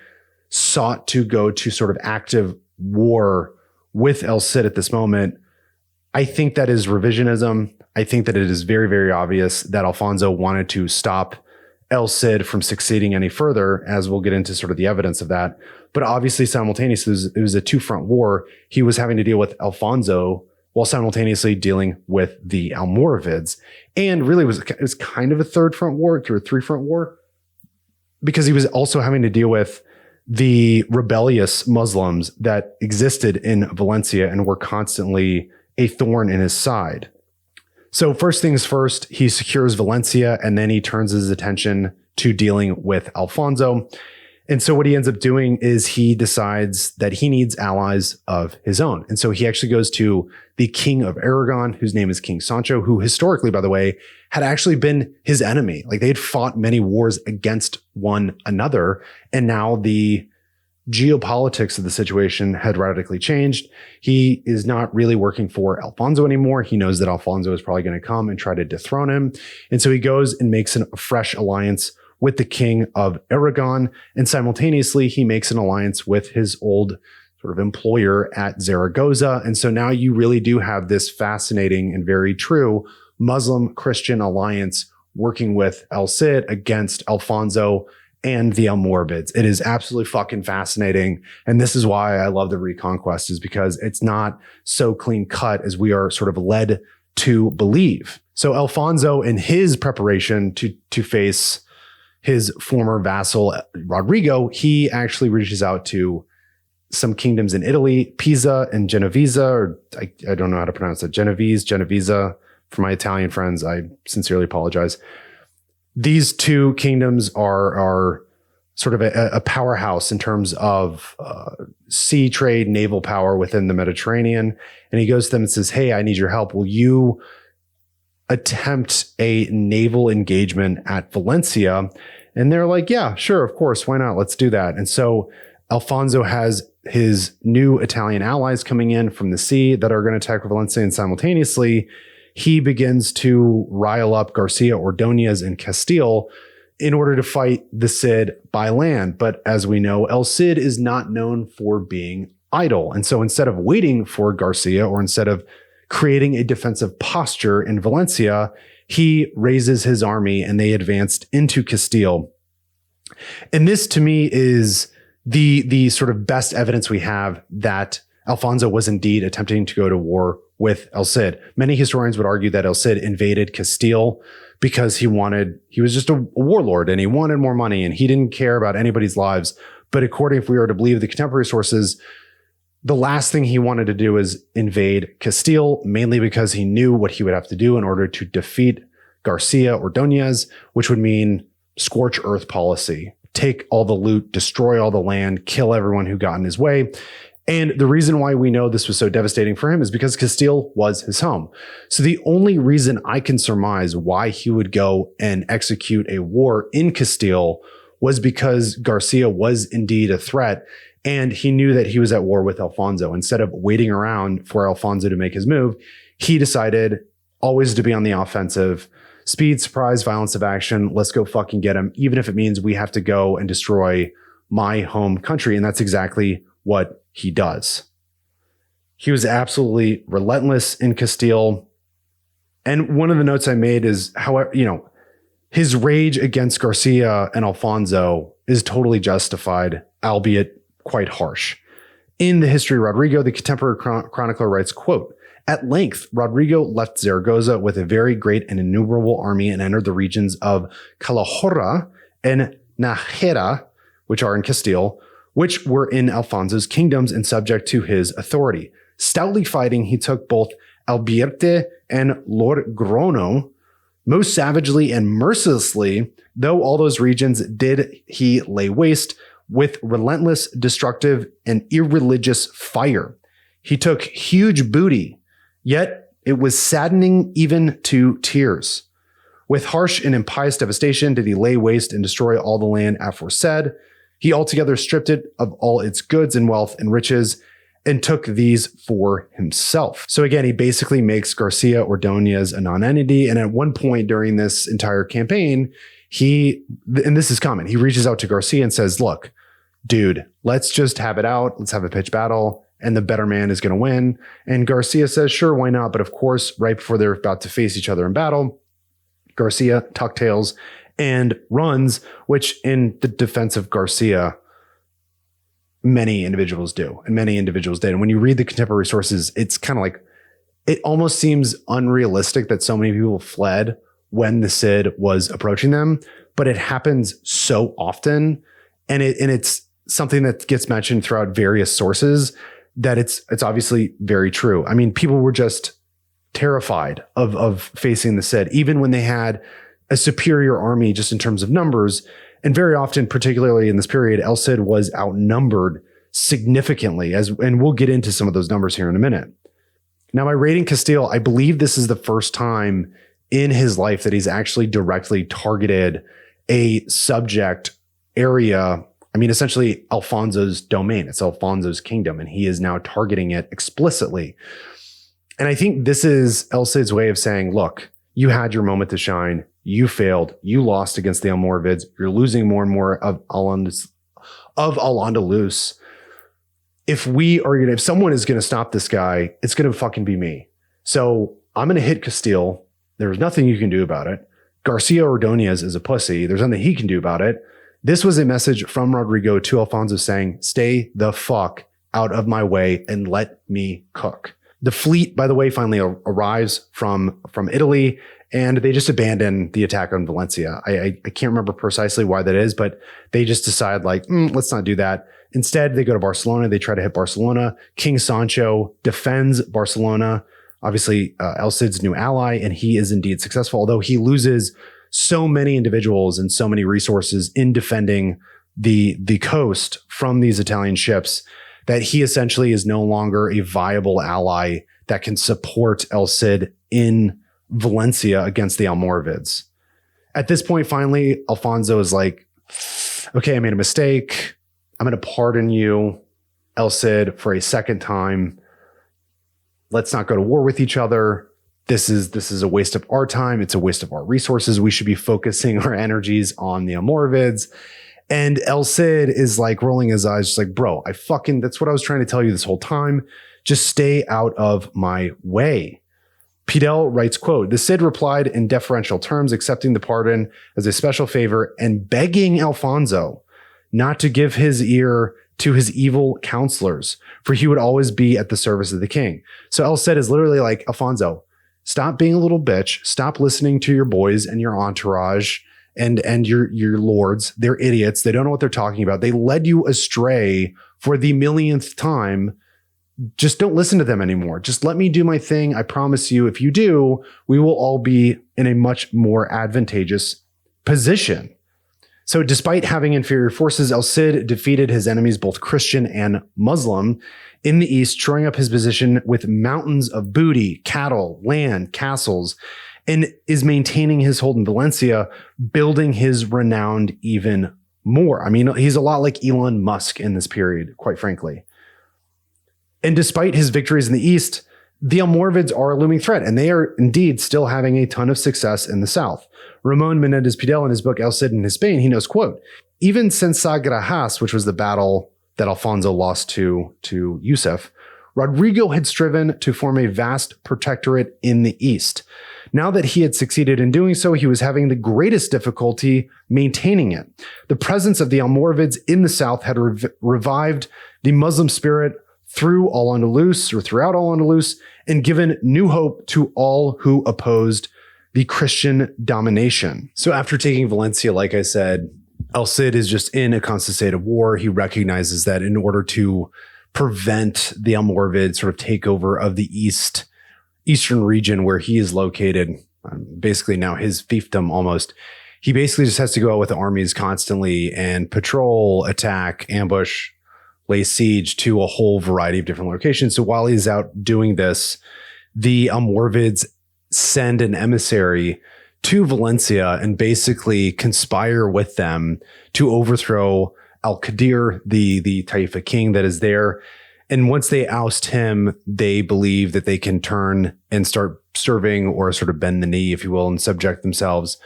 [SPEAKER 1] sought to go to sort of active war with El Cid at this moment. I think that is revisionism. I think that it is very, very obvious that Alfonso wanted to stop El Cid from succeeding any further, as we'll get into sort of the evidence of that. But obviously, simultaneously, it was a two-front war. He was having to deal with Alfonso while simultaneously dealing with the Almoravids. And really, it was kind of a third front war, or a three-front war, because he was also having to deal with the rebellious Muslims that existed in Valencia and were constantly a thorn in his side. So first things first, he secures Valencia, and then he turns his attention to dealing with Alfonso. And so what he ends up doing is he decides that he needs allies of his own. And so he actually goes to the King of Aragon, whose name is King Sancho, who historically, by the way, had actually been his enemy. Like, they had fought many wars against one another. And now the geopolitics of the situation had radically changed. He is not really working for Alfonso anymore. He knows that Alfonso is probably going to come and try to dethrone him. And so he goes and makes a fresh alliance with the King of Aragon. And simultaneously, he makes an alliance with his old sort of employer at Zaragoza. And so now you really do have this fascinating and very true Muslim-Christian alliance working with El Cid against Alfonso and the Almoravids. It is absolutely fucking fascinating. And this is why I love the Reconquest, is because it's not so clean cut as we are sort of led to believe. So Alfonso, in his preparation to face his former vassal, Rodrigo, he actually reaches out to some kingdoms in Italy, Pisa and Genovese, or I don't know how to pronounce it, Genovese. For my Italian friends, I sincerely apologize. These two kingdoms are sort of a powerhouse in terms of sea trade, naval power within the Mediterranean. And he goes to them and says, hey, I need your help. Will you attempt a naval engagement at Valencia? And they're like, yeah, sure, of course. Why not? Let's do that. And so Alfonso has his new Italian allies coming in from the sea that are going to attack Valencia, and simultaneously he begins to rile up Garcia Ordoñez in Castile in order to fight the Cid by land. But as we know, El Cid is not known for being idle. And so instead of waiting for Garcia, or instead of creating a defensive posture in Valencia, he raises his army and they advanced into Castile. And this, to me, is the sort of best evidence we have that Alfonso was indeed attempting to go to war with El Cid. Many historians would argue that El Cid invaded Castile because he was just a warlord and he wanted more money and he didn't care about anybody's lives. But if we were to believe the contemporary sources, the last thing he wanted to do was invade Castile, mainly because he knew what he would have to do in order to defeat Garcia or Ordoñez, which would mean scorch earth policy, take all the loot, destroy all the land, kill everyone who got in his way. And the reason why we know this was so devastating for him is because Castile was his home. So the only reason I can surmise why he would go and execute a war in Castile was because Garcia was indeed a threat. And he knew that he was at war with Alfonso. Instead of waiting around for Alfonso to make his move, he decided always to be on the offensive. Speed, surprise, violence of action. Let's go fucking get him, even if it means we have to go and destroy my home country. And that's exactly what he does. He was absolutely relentless in Castile. And one of the notes I made is, however, his rage against Garcia and Alfonso is totally justified, albeit quite harsh. In the history of Rodrigo, the contemporary chronicler writes, quote, "At length, Rodrigo left Zaragoza with a very great and innumerable army and entered the regions of Calahorra and Nájera, which are in Castile, which were in Alfonso's kingdoms and subject to his authority. Stoutly fighting, he took both Albirte and Logrono, most savagely and mercilessly, though all those regions did he lay waste with relentless, destructive, and irreligious fire. He took huge booty, yet it was saddening even to tears. With harsh and impious devastation did he lay waste and destroy all the land aforesaid. He altogether stripped it of all its goods and wealth and riches and took these for himself." So again, he basically makes Garcia Ordoñez a non-entity. And at one point during this entire campaign, and this is common, he reaches out to Garcia and says, "Look, dude, let's just have it out. Let's have a pitch battle and the better man is going to win." And Garcia says, "Sure, why not?" But of course, right before they're about to face each other in battle, Garcia tucktails and runs, which in the defense of Garcia, many individuals do, and many individuals did. And when you read the contemporary sources, it's kind of like, it almost seems unrealistic that so many people fled when the Cid was approaching them, but it happens so often. And it's something that gets mentioned throughout various sources that it's obviously very true. I mean, people were just terrified of facing the Cid, even when they had a superior army just in terms of numbers. And very often, particularly in this period, El Cid was outnumbered significantly, and we'll get into some of those numbers here in a minute. Now, by raiding Castile, I believe this is the first time in his life that he's actually directly targeted a subject area. I mean, essentially Alfonso's domain. It's Alfonso's kingdom, and he is now targeting it explicitly. And I think this is El Cid's way of saying, look, you had your moment to shine. You failed. You lost against the Almoravids. You're losing more and more of Al-Andalus. If someone is going to stop this guy, it's going to fucking be me. So I'm going to hit Castile. There's nothing you can do about it. Garcia Ordoñez is a pussy. There's nothing he can do about it. This was a message from Rodrigo to Alfonso saying, stay the fuck out of my way and let me cook. The fleet, by the way, finally arrives from Italy, and they just abandon the attack on Valencia. I can't remember precisely why that is, but they just decide let's not do that. Instead, they go to Barcelona. They try to hit Barcelona. King Sancho defends Barcelona, obviously El Cid's new ally, and he is indeed successful, although he loses so many individuals and so many resources in defending the coast from these Italian ships that he essentially is no longer a viable ally that can support El Cid in Valencia against the Almoravids. At this point, finally, Alfonso is like, okay, I made a mistake. I'm going to pardon you, El Cid, for a second time. Let's not go to war with each other. This is a waste of our time. It's a waste of our resources. We should be focusing our energies on the Almoravids. And El Cid is like rolling his eyes, just like, bro, that's what I was trying to tell you this whole time. Just stay out of my way. Pidel writes, quote, the Cid replied in deferential terms, accepting the pardon as a special favor and begging Alfonso not to give his ear to his evil counselors, for he would always be at the service of the king. So El Cid is literally like, Alfonso, stop being a little bitch. Stop listening to your boys and your entourage and your lords. They're idiots. They don't know what they're talking about. They led you astray for the millionth time. Just don't listen to them anymore. Just let me do my thing. I promise you, if you do, we will all be in a much more advantageous position. So despite having inferior forces, El Cid defeated his enemies, both Christian and Muslim, in the east, shoring up his position with mountains of booty, cattle, land, castles, and is maintaining his hold in Valencia, building his renown even more. I mean, he's a lot like Elon Musk in this period, quite frankly. And despite his victories in the east, the Almoravids are a looming threat, and they are indeed still having a ton of success in the south. Ramon Menendez-Pidal, in his book El Cid in Spain, he knows, quote, even since Sagrajas, which was the battle that Alfonso lost to Yusuf, Rodrigo had striven to form a vast protectorate in the east. Now that he had succeeded in doing so, he was having the greatest difficulty maintaining it. The presence of the Almoravids in the south had revived the Muslim spirit throughout Al-Andalus, and given new hope to all who opposed the Christian domination. So after taking Valencia, like I said, El Cid is just in a constant state of war. He recognizes that in order to prevent the Almoravid sort of takeover of the eastern region where he is located, basically now his fiefdom almost, he basically just has to go out with the armies constantly and patrol, attack, ambush, lay siege to a whole variety of different locations. So while he's out doing this, the Almoravids send an emissary to Valencia and basically conspire with them to overthrow Al-Qadir, the Taifa king that is there. And once they oust him, they believe that they can turn and start serving, or sort of bend the knee, if you will, and subject themselves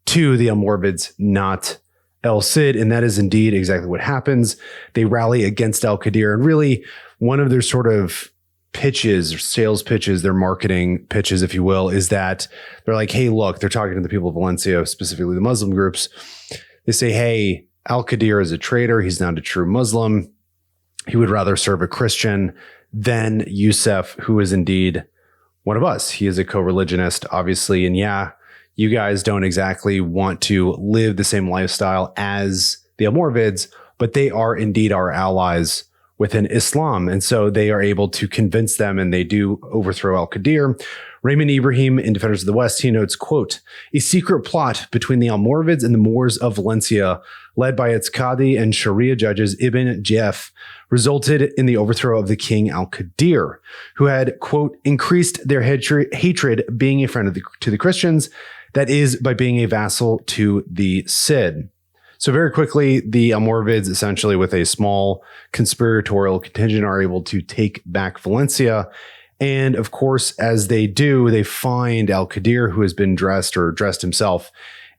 [SPEAKER 1] to the Almoravids, not El Cid. And that is indeed exactly what happens. They rally against Al-Qadir, and really one of their sort of pitches or sales pitches, their marketing pitches, if you will, is that they're like, hey, look, they're talking to the people of Valencia, specifically the Muslim groups. They say, hey, Al-Qadir is a traitor. He's not a true Muslim. He would rather serve a Christian than Yusuf, who is indeed one of us. He is a co-religionist, obviously. And yeah, you guys don't exactly want to live the same lifestyle as the Almoravids, but they are indeed our allies within Islam. And so they are able to convince them, and they do overthrow Al-Qadir. Raymond Ibrahim, in Defenders of the West, he notes, quote, a secret plot between the Almoravids and the Moors of Valencia, led by its Qadi and Sharia judges Ibn Jef, resulted in the overthrow of the king Al-Qadir, who had, quote, increased their hatred being a friend to the Christians, that is, by being a vassal to the Cid. So very quickly, the Almoravids, essentially with a small conspiratorial contingent, are able to take back Valencia. And of course, as they do, they find Al-Qadir, who has been dressed himself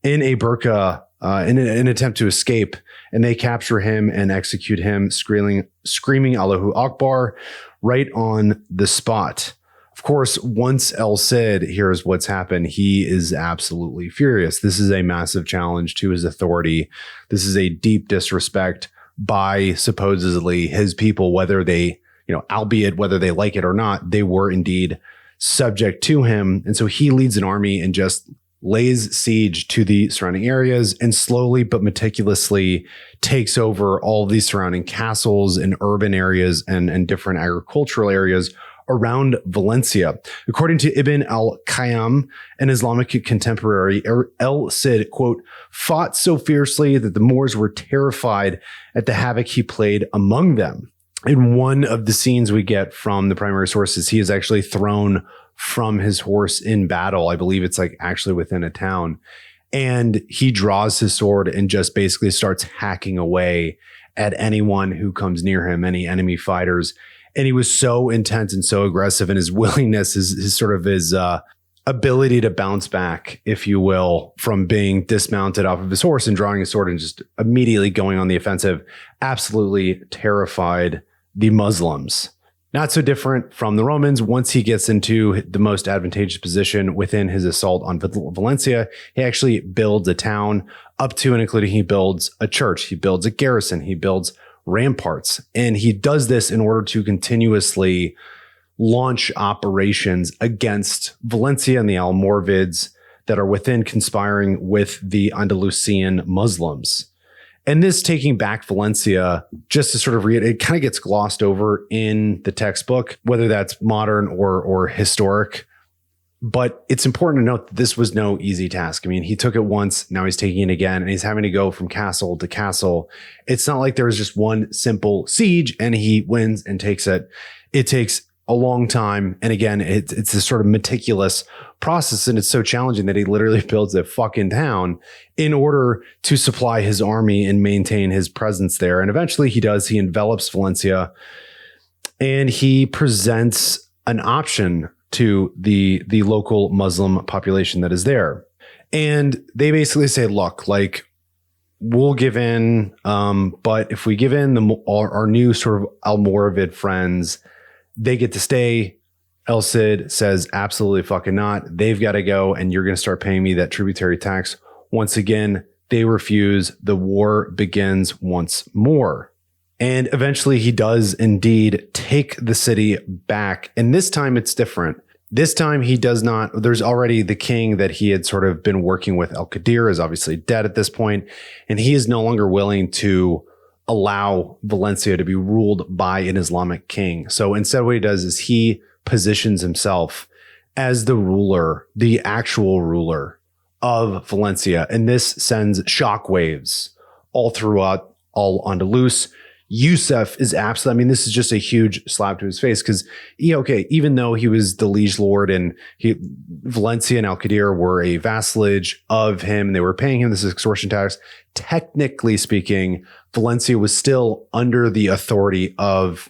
[SPEAKER 1] in a burqa in an attempt to escape. And they capture him and execute him, screaming Allahu Akbar right on the spot. Of course, once El Cid hears what's happened, he is absolutely furious. This is a massive challenge to his authority. This is a deep disrespect by supposedly his people, whether they, albeit whether they like it or not, they were indeed subject to him. And so he leads an army and just lays siege to the surrounding areas, and slowly but meticulously takes over all these surrounding castles and urban areas and different agricultural areas around Valencia. According to Ibn al-Qayyim, an Islamic contemporary, El Cid, quote, fought so fiercely that the Moors were terrified at the havoc he played among them. In one of the scenes we get from the primary sources, he is actually thrown from his horse in battle. I believe it's like actually within a town. And he draws his sword and just basically starts hacking away at anyone who comes near him, any enemy fighters. And he was so intense and so aggressive, and his willingness, his ability to bounce back, if you will, from being dismounted off of his horse and drawing his sword and just immediately going on the offensive, absolutely terrified the Muslims. Not so different from the Romans. Once he gets into the most advantageous position within his assault on Valencia, he actually builds a town up to and including he builds a church, he builds a garrison, he builds
[SPEAKER 2] ramparts. And he does this in order to continuously launch operations against Valencia and the Almoravids that are within, conspiring with the Andalusian Muslims. And this taking back Valencia, just to sort of read, it kind of gets glossed over in the textbook, whether that's modern or historic. But it's important to note that this was no easy task. I mean, he took it once, now he's taking it again, and he's having to go from castle to castle. It's not like there was just one simple siege and he wins and takes it. It takes a long time. And again, it's this sort of meticulous process. And it's so challenging that he literally builds a fucking town in order to supply his army and maintain his presence there. And eventually he does. He envelops Valencia and he presents an option to the local Muslim population that is there. And they basically say, look, like, we'll give in. But if we give in our new sort of Almoravid friends, they get to stay. El Cid says, absolutely fucking not. They've got to go, and you're going to start paying me that tributary tax. Once again, they refuse. The war begins once more. And eventually he does indeed take the city back. And this time it's different. This time he does not. There's already the king that he had sort of been working with. Al-Qadir is obviously dead at this point, and he is no longer willing to allow Valencia to be ruled by an Islamic king. So instead what he does is he positions himself as the ruler, the actual ruler of Valencia. And this sends shockwaves all throughout Al-Andalus. Yusuf is absolutely, I mean, this is just a huge slap to his face because, even though he was the liege lord and Valencia and Al-Qadir were a vassalage of him, and they were paying him this extortion tax, technically speaking, Valencia was still under the authority of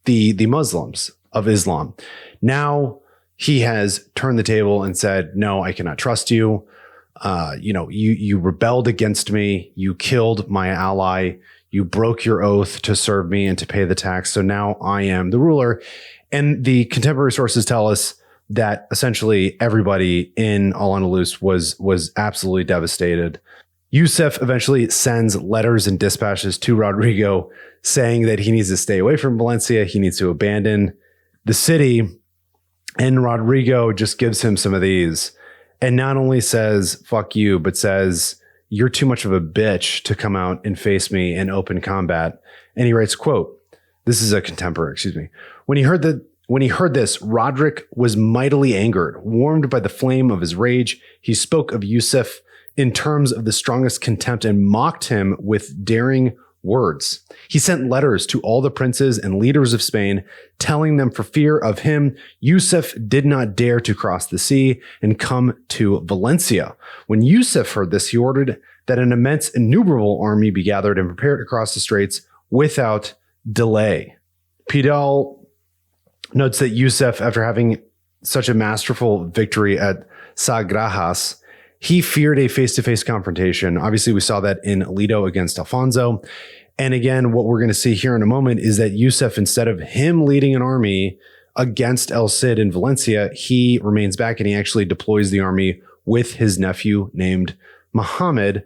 [SPEAKER 2] the Muslims of Islam. Now he has turned the table and said, no, I cannot trust you. You rebelled against me. You killed my ally. You broke your oath to serve me and to pay the tax. So now I am the ruler. And the contemporary sources tell us that essentially everybody in Al-Andalus was absolutely devastated. Yusuf eventually sends letters and dispatches to Rodrigo saying that he needs to stay away from Valencia. He needs to abandon the city. And Rodrigo just gives him some of these and not only says, fuck you, but says, you're too much of a bitch to come out and face me in open combat. And he writes, quote, this is a contemporary, excuse me. When he heard this, Roderick was mightily angered. Warmed by the flame of his rage, he spoke of Yusuf in terms of the strongest contempt and mocked him with daring words. He sent letters to all the princes and leaders of Spain, telling them for fear of him, Yusuf did not dare to cross the sea and come to Valencia. When Yusuf heard this, he ordered that an immense, innumerable army be gathered and prepared to cross the straits without delay. Pidal notes that Yusuf, after having such a masterful victory at Sagrajas, he feared a face-to-face confrontation. Obviously, we saw that in Aledo against Alfonso. And again, what we're going to see here in a moment is that Yusuf, instead of him leading an army against El Cid in Valencia, he remains back and he actually deploys the army with his nephew named Muhammad.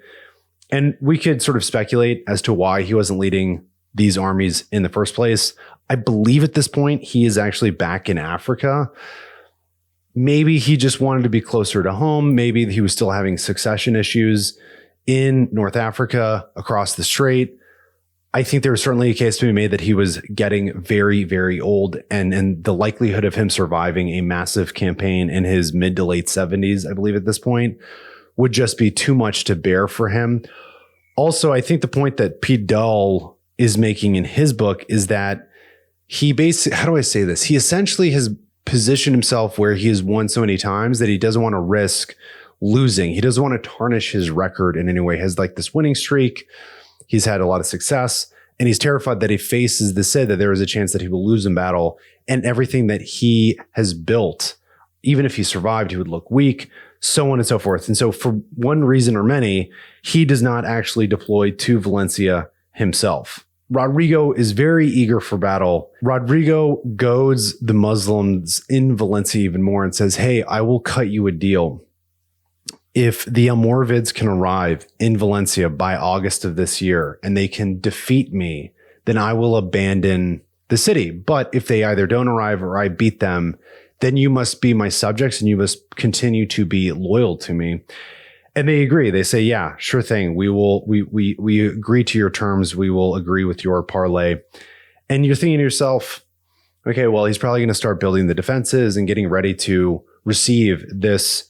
[SPEAKER 2] And we could sort of speculate as to why he wasn't leading these armies in the first place. I believe at this point he is actually back in Africa. Maybe he just wanted to be closer to home. Maybe he was still having succession issues in North Africa across the strait. I think there was certainly a case to be made that he was getting very, very old, and the likelihood of him surviving a massive campaign in his mid to late 70s, I believe at this point, would just be too much to bear for him. Also, I think the point that Pidal is making in his book is that he basically, how do I say this? He essentially has positioned himself where he has won so many times that he doesn't want to risk losing. He doesn't want to tarnish his record in any way. He has like this winning streak. He's had a lot of success, and he's terrified that he faces the Cid, that there is a chance that he will lose in battle, and everything that he has built, even if he survived, he would look weak, so on and so forth. And so for one reason or many, he does not actually deploy to Valencia himself. Rodrigo is very eager for battle. Rodrigo goads the Muslims in Valencia even more and says, hey, I will cut you a deal. If the Almoravids can arrive in Valencia by August of this year and they can defeat me, then I will abandon the city. But if they either don't arrive or I beat them, then you must be my subjects and you must continue to be loyal to me. And they agree. They say, yeah, sure thing. We agree to your terms. We will agree with your parlay. And you're thinking to yourself, okay, well, he's probably going to start building the defenses and getting ready to receive this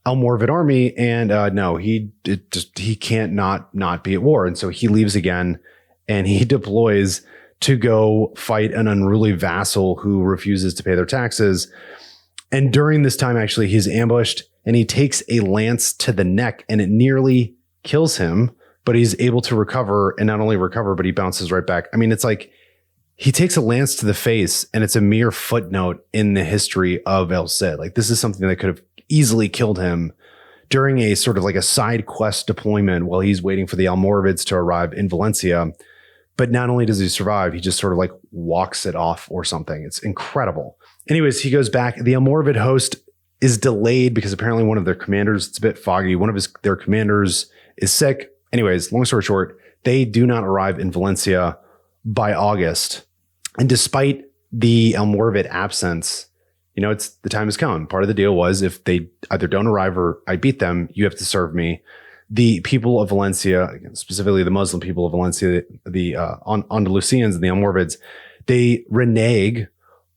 [SPEAKER 2] Almoravid army. And no, he can't not be at war. And so he leaves again and he deploys to go fight an unruly vassal who refuses to pay their taxes. And during this time, actually, he's ambushed and he takes a lance to the neck and it nearly kills him, but he's able to recover, and not only recover, but he bounces right back. I mean, it's like he takes a lance to the face and it's a mere footnote in the history of El Cid. Like, this is something that could have easily killed him during a sort of like a side quest deployment while he's waiting for the Almoravids to arrive in Valencia. But not only does he survive, he just sort of like walks it off or something. It's incredible. Anyways, he goes back. The Almoravid host is delayed because apparently one of their commanders, it's a bit foggy. One of their commanders is sick. Anyways, long story short, they do not arrive in Valencia by August. And despite the Almoravid absence, it's the time has come. Part of the deal was if they either don't arrive or I beat them, you have to serve me. The people of Valencia, specifically the Muslim people of Valencia, the Andalusians and the Almoravids, they renege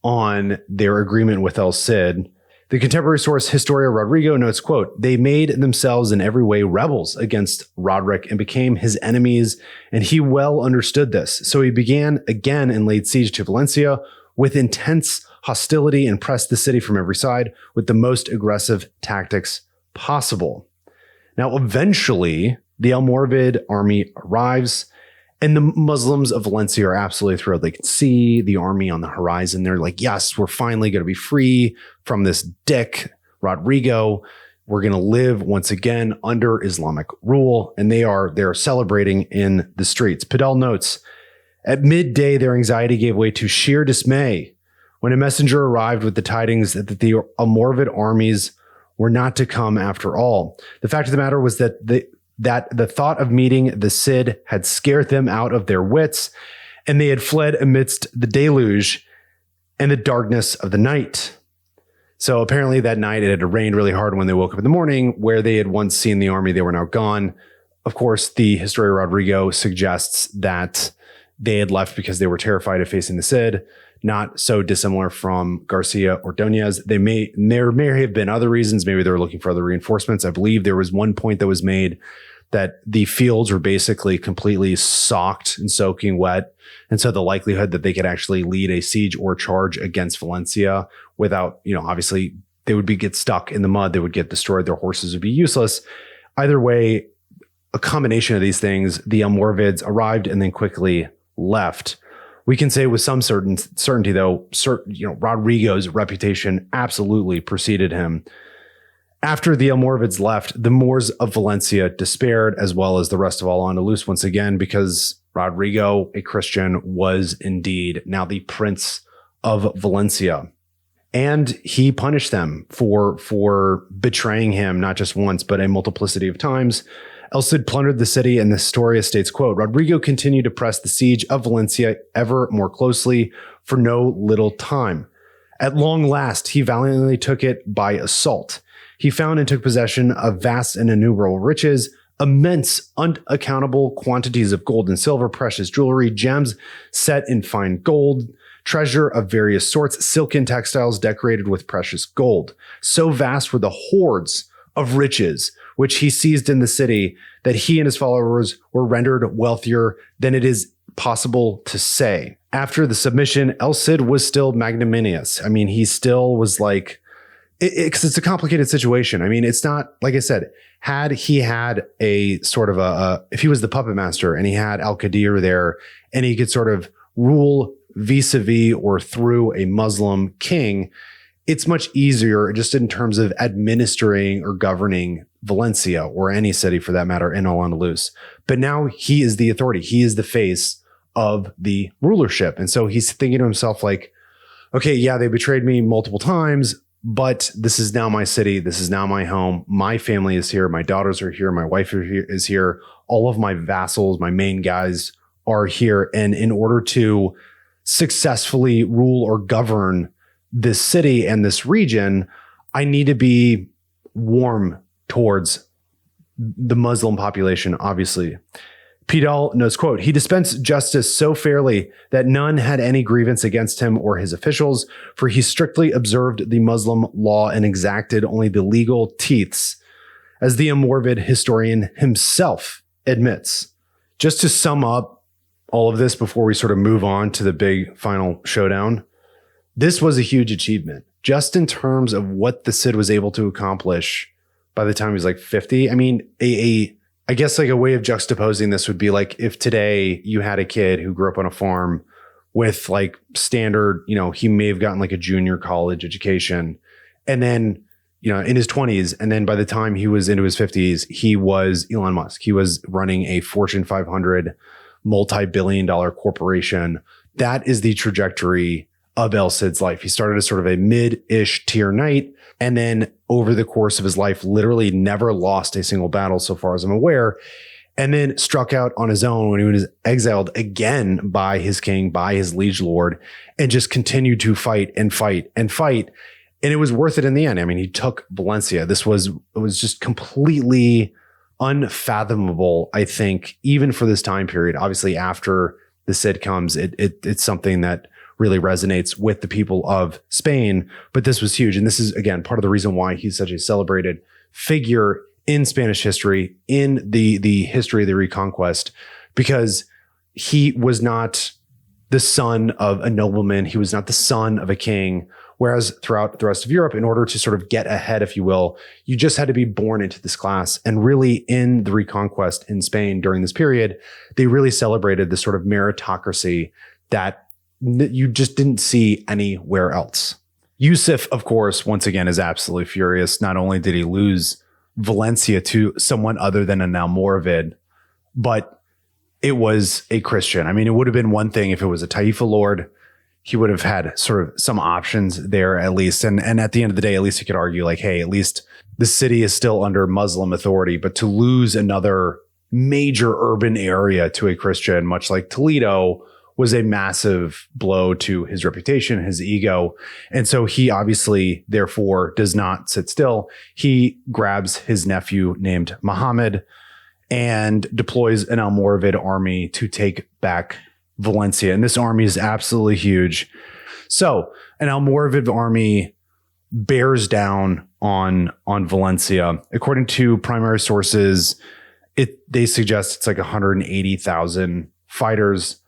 [SPEAKER 2] on their agreement with El Cid. The contemporary source Historia Rodrigo notes, quote, they made themselves in every way rebels against Roderick and became his enemies, and he well understood this. So he began again and laid siege to Valencia with intense hostility and pressed the city from every side with the most aggressive tactics possible. Now, eventually, the Almoravid army arrives, and the Muslims of Valencia are absolutely thrilled. They can see the army on the horizon. They're like, yes, we're finally going to be free from this dick, Rodrigo. We're going to live once again under Islamic rule. And they're celebrating in the streets. Padal notes, at midday, their anxiety gave way to sheer dismay when a messenger arrived with the tidings that the Almoravid armies were not to come after all. The fact of the matter was that the thought of meeting the Cid had scared them out of their wits, and they had fled amidst the deluge and the darkness of the night. So apparently that night it had rained really hard when they woke up in the morning. Where they had once seen the army, they were now gone. Of course, the Historia Rodrigo suggests that they had left because they were terrified of facing the Cid. Not so dissimilar from Garcia or Ordoñez. There may have been other reasons. Maybe they were looking for other reinforcements. I believe there was one point that was made that the fields were basically completely soaked and soaking wet. And so the likelihood that they could actually lead a siege or charge against Valencia without, obviously they would get stuck in the mud. They would get destroyed. Their horses would be useless. Either way, a combination of these things, the Almoravids arrived and then quickly left. We can say with some certainty, though, Rodrigo's reputation absolutely preceded him. After the Almoravids left, the Moors of Valencia despaired, as well as the rest of Al-Andalus once again, because Rodrigo, a Christian, was indeed now the Prince of Valencia. And he punished them for betraying him, not just once, but a multiplicity of times. El Cid plundered the city, and the Historia states, quote, Rodrigo continued to press the siege of Valencia ever more closely for no little time. At long last, he valiantly took it by assault. He found and took possession of vast and innumerable riches, immense, unaccountable quantities of gold and silver, precious jewelry, gems set in fine gold, treasure of various sorts, silken textiles decorated with precious gold. So vast were the hoards of riches which he seized in the city, that he and his followers were rendered wealthier than it is possible to say. After the submission, El Cid was still magnanimous. I mean, he still was like, because it's a complicated situation. I mean, it's not, like I said, had he had a sort of if he was the puppet master and he had Al-Qadir there and he could sort of rule vis-a-vis or through a Muslim king, it's much easier just in terms of administering or governing Valencia or any city for that matter in Al-Andalus. But now he is the authority. He is the face of the rulership. And so he's thinking to himself like, okay, yeah, they betrayed me multiple times, but this is now my city. This is now my home. My family is here. My daughters are here. My wife is here. All of my vassals, my main guys
[SPEAKER 1] are here. And in order to successfully rule or govern this city and this region, I need to be warm towards the Muslim population, obviously. Pidal notes, quote, he dispensed justice so fairly that none had any grievance against him or his officials, for he strictly observed the Muslim law and exacted only the legal teeths, as the Almoravid historian himself admits. Just to sum up all of this before we sort of move on to the big final showdown, this was a huge achievement, just in terms of what the Cid was able to accomplish by the time he was like 50. I mean, I guess like a way of juxtaposing this would be like if today you had a kid who grew up on a farm with like standard, he may have gotten like a junior college education, and then, in his 20s. And then by the time he was into his 50s, he was Elon Musk. He was running a Fortune 500 multi-billion-dollar corporation. That is the trajectory of El Cid's life. He started as sort of a mid-ish tier knight, and then over the course of his life, literally never lost a single battle so far as I'm aware, and then struck out on his own when he was exiled again by his king, by his liege lord, and just continued to fight and fight and fight. And it was worth it in the end. I mean, he took Valencia. It was just completely unfathomable, I think, even for this time period. Obviously, after the Cid comes, it's something that really resonates with the people of Spain, but this was huge. And this is, again, part of the reason why he's such a celebrated figure in Spanish history, in the history of the Reconquest, because he was not the son of a nobleman. He was not the son of a king. Whereas throughout the rest of Europe, in order to sort of get ahead, if you will, you just had to be born into this class. And really in the Reconquest in Spain during this period, they really celebrated this sort of meritocracy that you just didn't see anywhere else. Yusuf, of course, once again, is absolutely furious. Not only did he lose Valencia to someone other than an Almoravid, but it was a Christian. I mean, it would have been one thing if it was a Taifa lord. He would have had sort of some options there at least. And at the end of the day, at least you could argue like, hey, at least the city is still under Muslim authority. But to lose another major urban area to a Christian, much like Toledo, was a massive blow to his reputation, his ego. And so he obviously, therefore, does not sit still. He grabs his nephew named Muhammad and deploys an Almoravid army to take back Valencia. And this army is absolutely huge. So an Almoravid army bears down on Valencia. According to primary sources, they suggest it's like 180,000 fighters.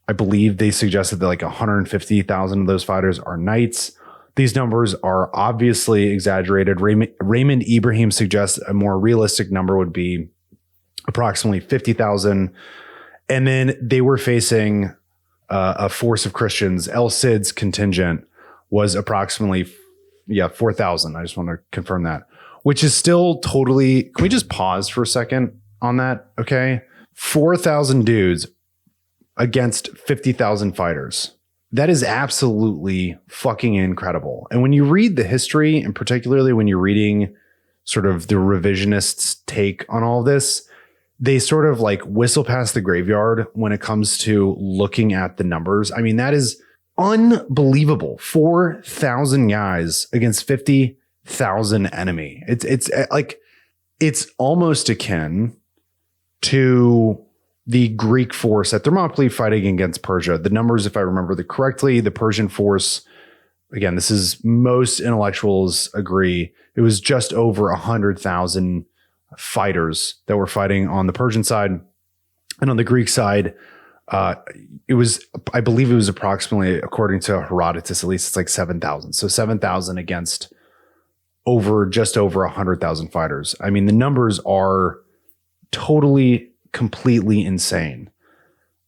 [SPEAKER 1] I believe they suggested that like 150,000 of those fighters are knights. These numbers are obviously exaggerated. Raymond Ibrahim suggests a more realistic number would be approximately 50,000. And then they were facing a force of Christians. El Cid's contingent was approximately 4,000. I just want to confirm that, which is still totally. Can we just pause for a second on that? Okay. 4,000 dudes against 50,000 fighters. That is absolutely fucking incredible. And when you read the history, and particularly when you're reading sort of the revisionists' take on all this, they sort of like whistle past the graveyard when it comes to looking at the numbers. I mean, that is unbelievable. 4,000 guys against 50,000 enemy. It's almost akin to the Greek force at Thermopylae fighting against Persia. The numbers, if I remember correctly, the Persian force, again, this is most intellectuals agree, it was just over 100,000 fighters that were fighting on the Persian side. And on the Greek side, I believe it was approximately, according to Herodotus, at least it's like 7,000. So 7,000 against just over 100,000 fighters. I mean, the numbers are completely insane.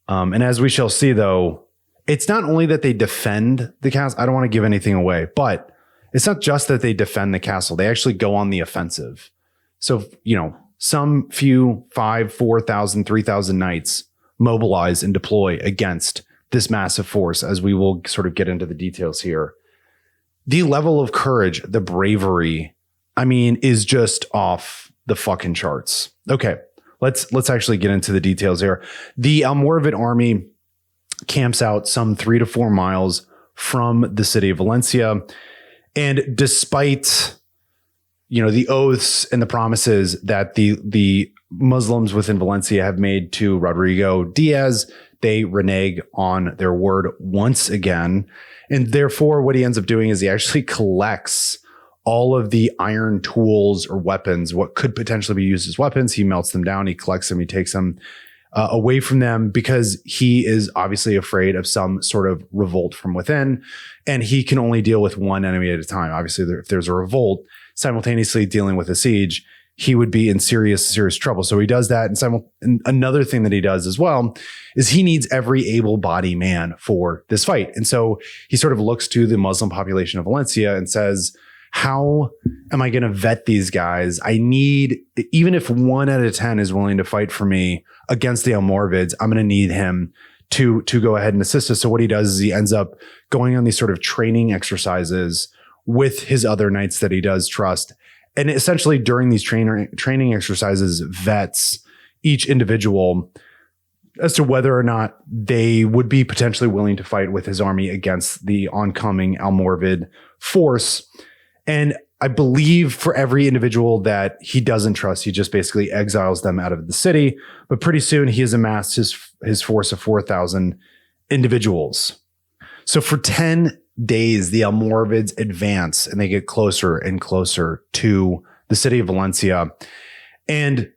[SPEAKER 1] And as we shall see, though, it's not only that they defend the castle. I don't want to give anything away, but it's not just that they defend the castle. They actually go on the offensive. So, some few 5,000, 4,000, 3,000 knights mobilize and deploy against this massive force, as we will sort of get into the details here. The level of courage, the bravery, I mean, is just off the fucking charts. Okay. let's actually get into the details here. The Almoravid army camps out some 3 to 4 miles from the city of Valencia. And despite, the oaths and the promises that the Muslims within Valencia have made to Rodrigo Diaz, they renege on their word once again. And therefore, what he ends up doing is he actually collects all of the iron tools or weapons, what could potentially be used as weapons. He melts them down, he collects them, he takes them away from them, because he is obviously afraid of some sort of revolt from within, and he can only deal with one enemy at a time. Obviously, if there's a revolt simultaneously dealing with a siege, he would be in serious trouble. So he does that. And another thing that he does as well is he needs every able-bodied man for this fight. And so he sort of looks to the Muslim population of Valencia and says, how am I going to vet these guys? I need, even if 1 out of 10 is willing to fight for me against the Almoravids, I'm going to need him to go ahead and assist us. So what he does is he ends up going on these sort of training exercises with his other knights that he does trust. And essentially during these training exercises, vets each individual as to whether or not they would be potentially willing to fight with his army against the oncoming Almoravid force. And I believe for every individual that he doesn't trust, he just basically exiles them out of the city. But pretty soon he has amassed his force of 4,000 individuals. So for 10 days, the Almoravids advance and they get closer and closer to the city of Valencia. And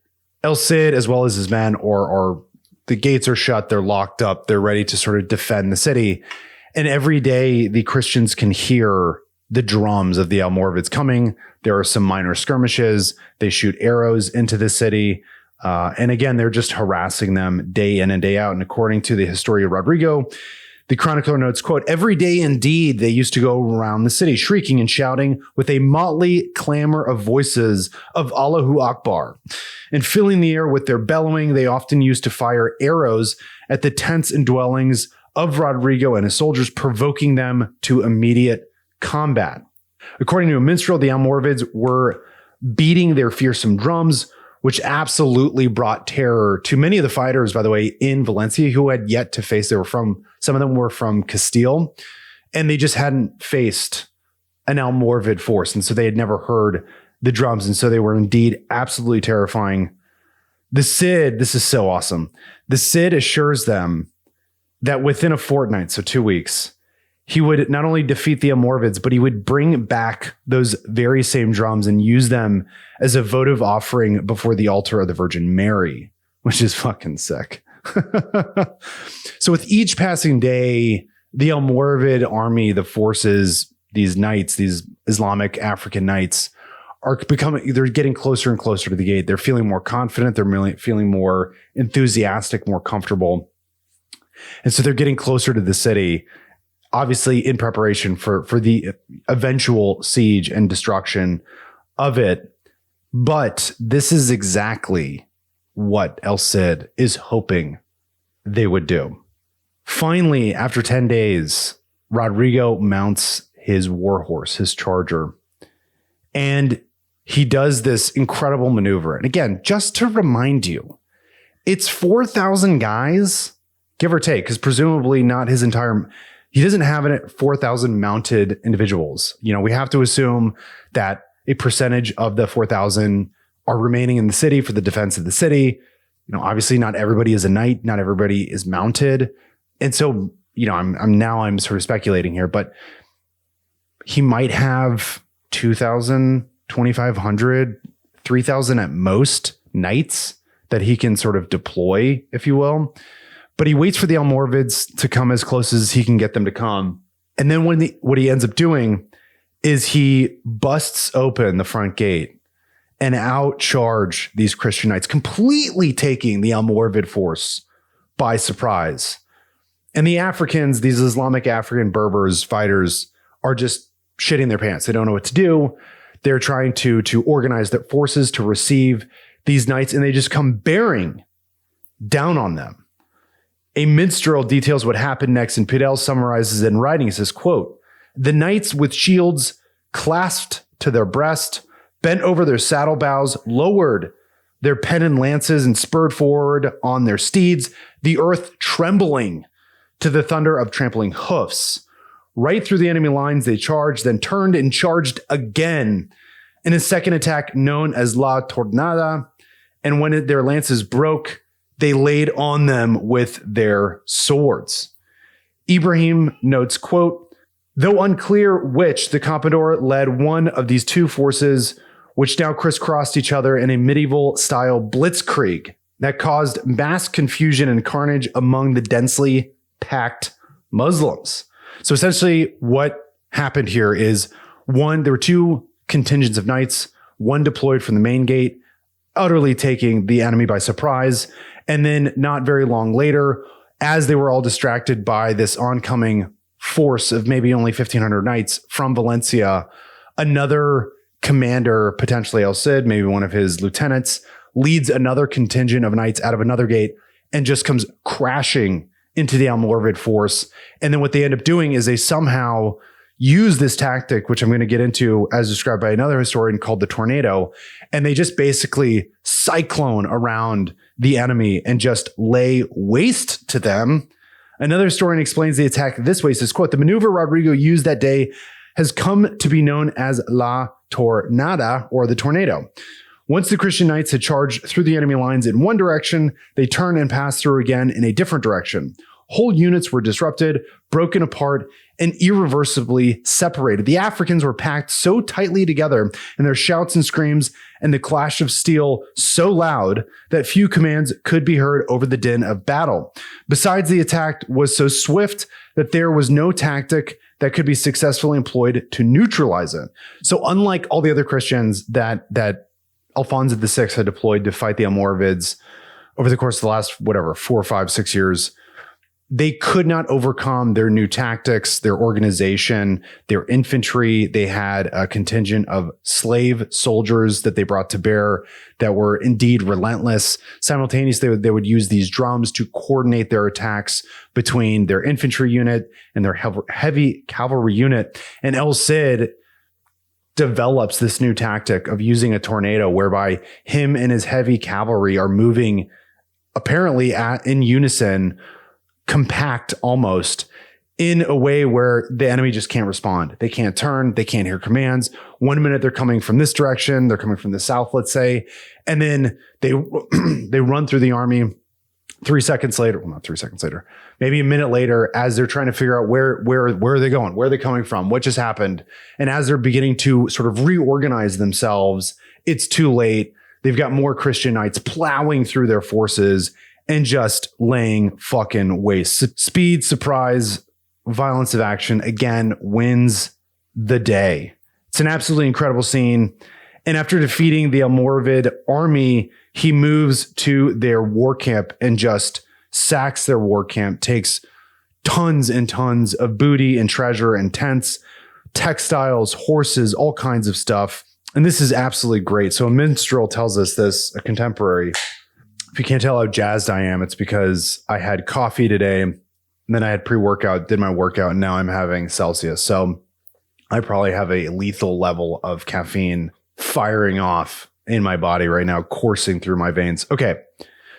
[SPEAKER 1] El Cid, as well as his men, or the gates are shut, they're locked up, they're ready to sort of defend the city. And every day the Christians can hear the drums of the Almoravids coming. There are some minor skirmishes. They shoot arrows into the city. And again, they're just harassing them day in and day out. And according to the historian Rodrigo, the chronicler notes, quote, "Every day indeed they used to go around the city shrieking and shouting with a motley clamor of voices of Allahu Akbar. And filling the air with their bellowing, they often used to fire arrows at the tents and dwellings of Rodrigo and his soldiers, provoking them to immediate combat." According to a minstrel, the Almoravids were beating their fearsome drums, which absolutely brought terror to many of the fighters, by the way, in Valencia, who had yet to face, some of them were from Castile, and they just hadn't faced an Almoravid force. And so they had never heard the drums. And so they were indeed absolutely terrifying. The Cid, this is so awesome. The Cid assures them that within a fortnight, so 2 weeks, he would not only defeat the Almoravids, but he would bring back those very same drums and use them as a votive offering before the altar of the Virgin Mary, which is fucking sick. So with each passing day, the Almoravid army, the forces, these knights, these Islamic African knights, they're getting closer and closer to the gate. They're feeling more confident. They're really feeling more enthusiastic, more comfortable. And so they're getting closer to the city, obviously in preparation for the eventual siege and destruction of it. But this is exactly what El Cid is hoping they would do. Finally, after 10 days, Rodrigo mounts his warhorse, his charger, and he does this incredible maneuver. And again, just to remind you, it's 4,000 guys, give or take, because presumably not his entire... He doesn't have it at 4,000 mounted individuals. We have to assume that a percentage of the 4,000 are remaining in the city for the defense of the city. Obviously not everybody is a knight. Not everybody is mounted. And so, I'm sort of speculating here, but he might have 2,000, 2,500, 3,000 at most knights that he can sort of deploy, if you will. But he waits for the Almoravids to come as close as he can get them to come. And then what he ends up doing is he busts open the front gate and outcharge these Christian knights, completely taking the Almoravid force by surprise. And the Africans, these Islamic African Berbers fighters, are just shitting their pants. They don't know what to do. They're trying to organize their forces to receive these knights, and they just come bearing down on them. A minstrel details what happened next, and Pidel summarizes it in writing. He says, quote, "The knights with shields clasped to their breast, bent over their saddle bows, lowered their pennoned lances and spurred forward on their steeds, the earth trembling to the thunder of trampling hoofs. Right through the enemy lines they charged, then turned and charged again in a second attack known as La Tornada. And when their lances broke, they laid on them with their swords. Ibrahim notes, quote, though unclear which, the Campeador led one of these two forces, which now crisscrossed each other in a medieval-style blitzkrieg that caused mass confusion and carnage among the densely packed Muslims. So essentially what happened here is, one, there were two contingents of knights, one deployed from the main gate, utterly taking the enemy by surprise. And then not very long later, as they were all distracted by this oncoming force of maybe only 1,500 knights from Valencia, another commander, potentially El Cid, maybe one of his lieutenants, leads another contingent of knights out of another gate and just comes crashing into the Almoravid force. And then what they end up doing is they somehow use this tactic, which I'm going to get into as described by another historian, called the tornado. And they just basically cyclone around the enemy and just lay waste to them. Another historian explains the attack this way. He says, quote, the maneuver Rodrigo used that day has come to be known as La Tornada, or the tornado. Once the Christian knights had charged through the enemy lines in one direction, they turned and passed through again in a different direction. Whole units were disrupted, broken apart, and irreversibly separated. The Africans were packed so tightly together, and their shouts and screams and the clash of steel so loud that few commands could be heard over the din of battle. Besides, the attack was so swift that there was no tactic that could be successfully employed to neutralize it. So unlike all the other Christians that Alfonso VI had deployed to fight the Almoravids over the course of the last, 4, 5, 6 years, they could not overcome their new tactics, their organization, their infantry. They had a contingent of slave soldiers that they brought to bear that were indeed relentless. Simultaneously, they would use these drums to coordinate their attacks between their infantry unit and their heavy cavalry unit. And El Cid develops this new tactic of using a tornado, whereby him and his heavy cavalry are moving apparently in unison, compact almost, in a way where the enemy just can't respond. They can't turn. They can't hear commands. 1 minute they're coming from this direction. They're coming from the south, let's say. And then they run through the army 3 seconds later. Well, not 3 seconds later, maybe a minute later, as they're trying to figure out where are they going? Where are they coming from? What just happened? And as they're beginning to sort of reorganize themselves, it's too late. They've got more Christian knights plowing through their forces and just laying fucking waste. Speed, surprise, violence of action, again, wins the day. It's an absolutely incredible scene. And after defeating the Almoravid army, he moves to their war camp and just sacks their war camp, takes tons and tons of booty and treasure and tents, textiles, horses, all kinds of stuff. And this is absolutely great. So a minstrel tells us this, a contemporary. If you can't tell how jazzed I am, it's because I had coffee today, and then I had pre-workout, did my workout, and now I'm having Celsius. So I probably have a lethal level of caffeine firing off in my body right now, coursing through my veins. Okay,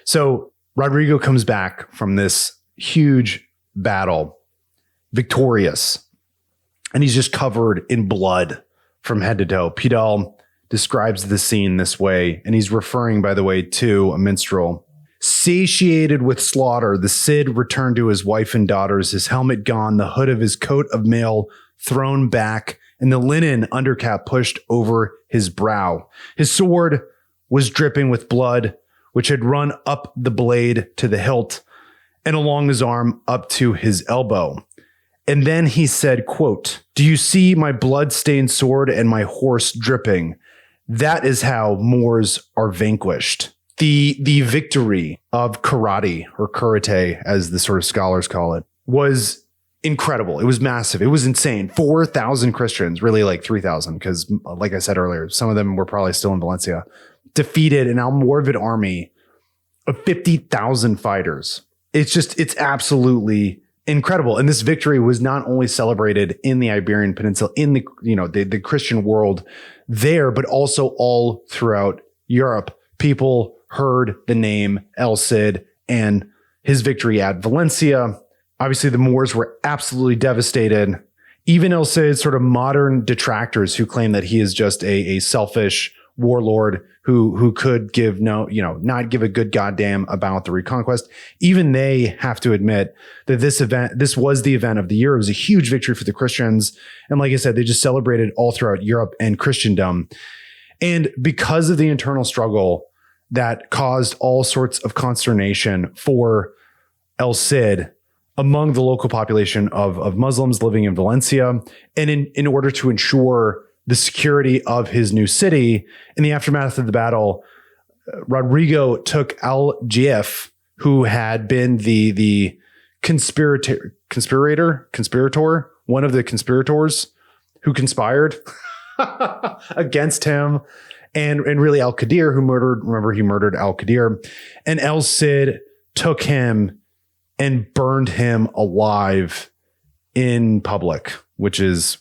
[SPEAKER 1] so Rodrigo comes back from this huge battle, victorious, and he's just covered in blood from head to toe. Pidal describes the scene this way, and he's referring, by the way, to a minstrel. Satiated with slaughter, the Cid returned to his wife and daughters, his helmet gone, the hood of his coat of mail thrown back, and the linen undercap pushed over his brow. His sword was dripping with blood, which had run up the blade to the hilt and along his arm up to his elbow. And then he said, quote, "Do you see my blood-stained sword and my horse dripping? That is how Moors are vanquished." The victory of Curate, or Curate, as the sort of scholars call it, was incredible. It was massive. It was insane. 4,000 Christians, really like 3,000, because like I said earlier, some of them were probably still in Valencia, defeated an Almoravid army of 50,000 fighters. It's absolutely incredible. And this victory was not only celebrated in the Iberian Peninsula, in the Christian world there, but also all throughout Europe, people heard the name El Cid and his victory at Valencia. Obviously, the Moors were absolutely devastated. Even El Cid's sort of modern detractors who claim that he is just a selfish warlord who could give not give a good goddamn about the Reconquest. Even they have to admit that this was the event of the year. It was a huge victory for the Christians. And like I said, they just celebrated all throughout Europe and Christendom. And because of the internal struggle that caused all sorts of consternation for El Cid among the local population of Muslims living in Valencia, and in order to ensure the security of his new city, in the aftermath of the battle, Rodrigo took Al-Jif, who had been the conspirator, one of the conspirators who conspired against him, and really Al-Qadir, who murdered Al-Qadir, and El Cid took him and burned him alive in public, which is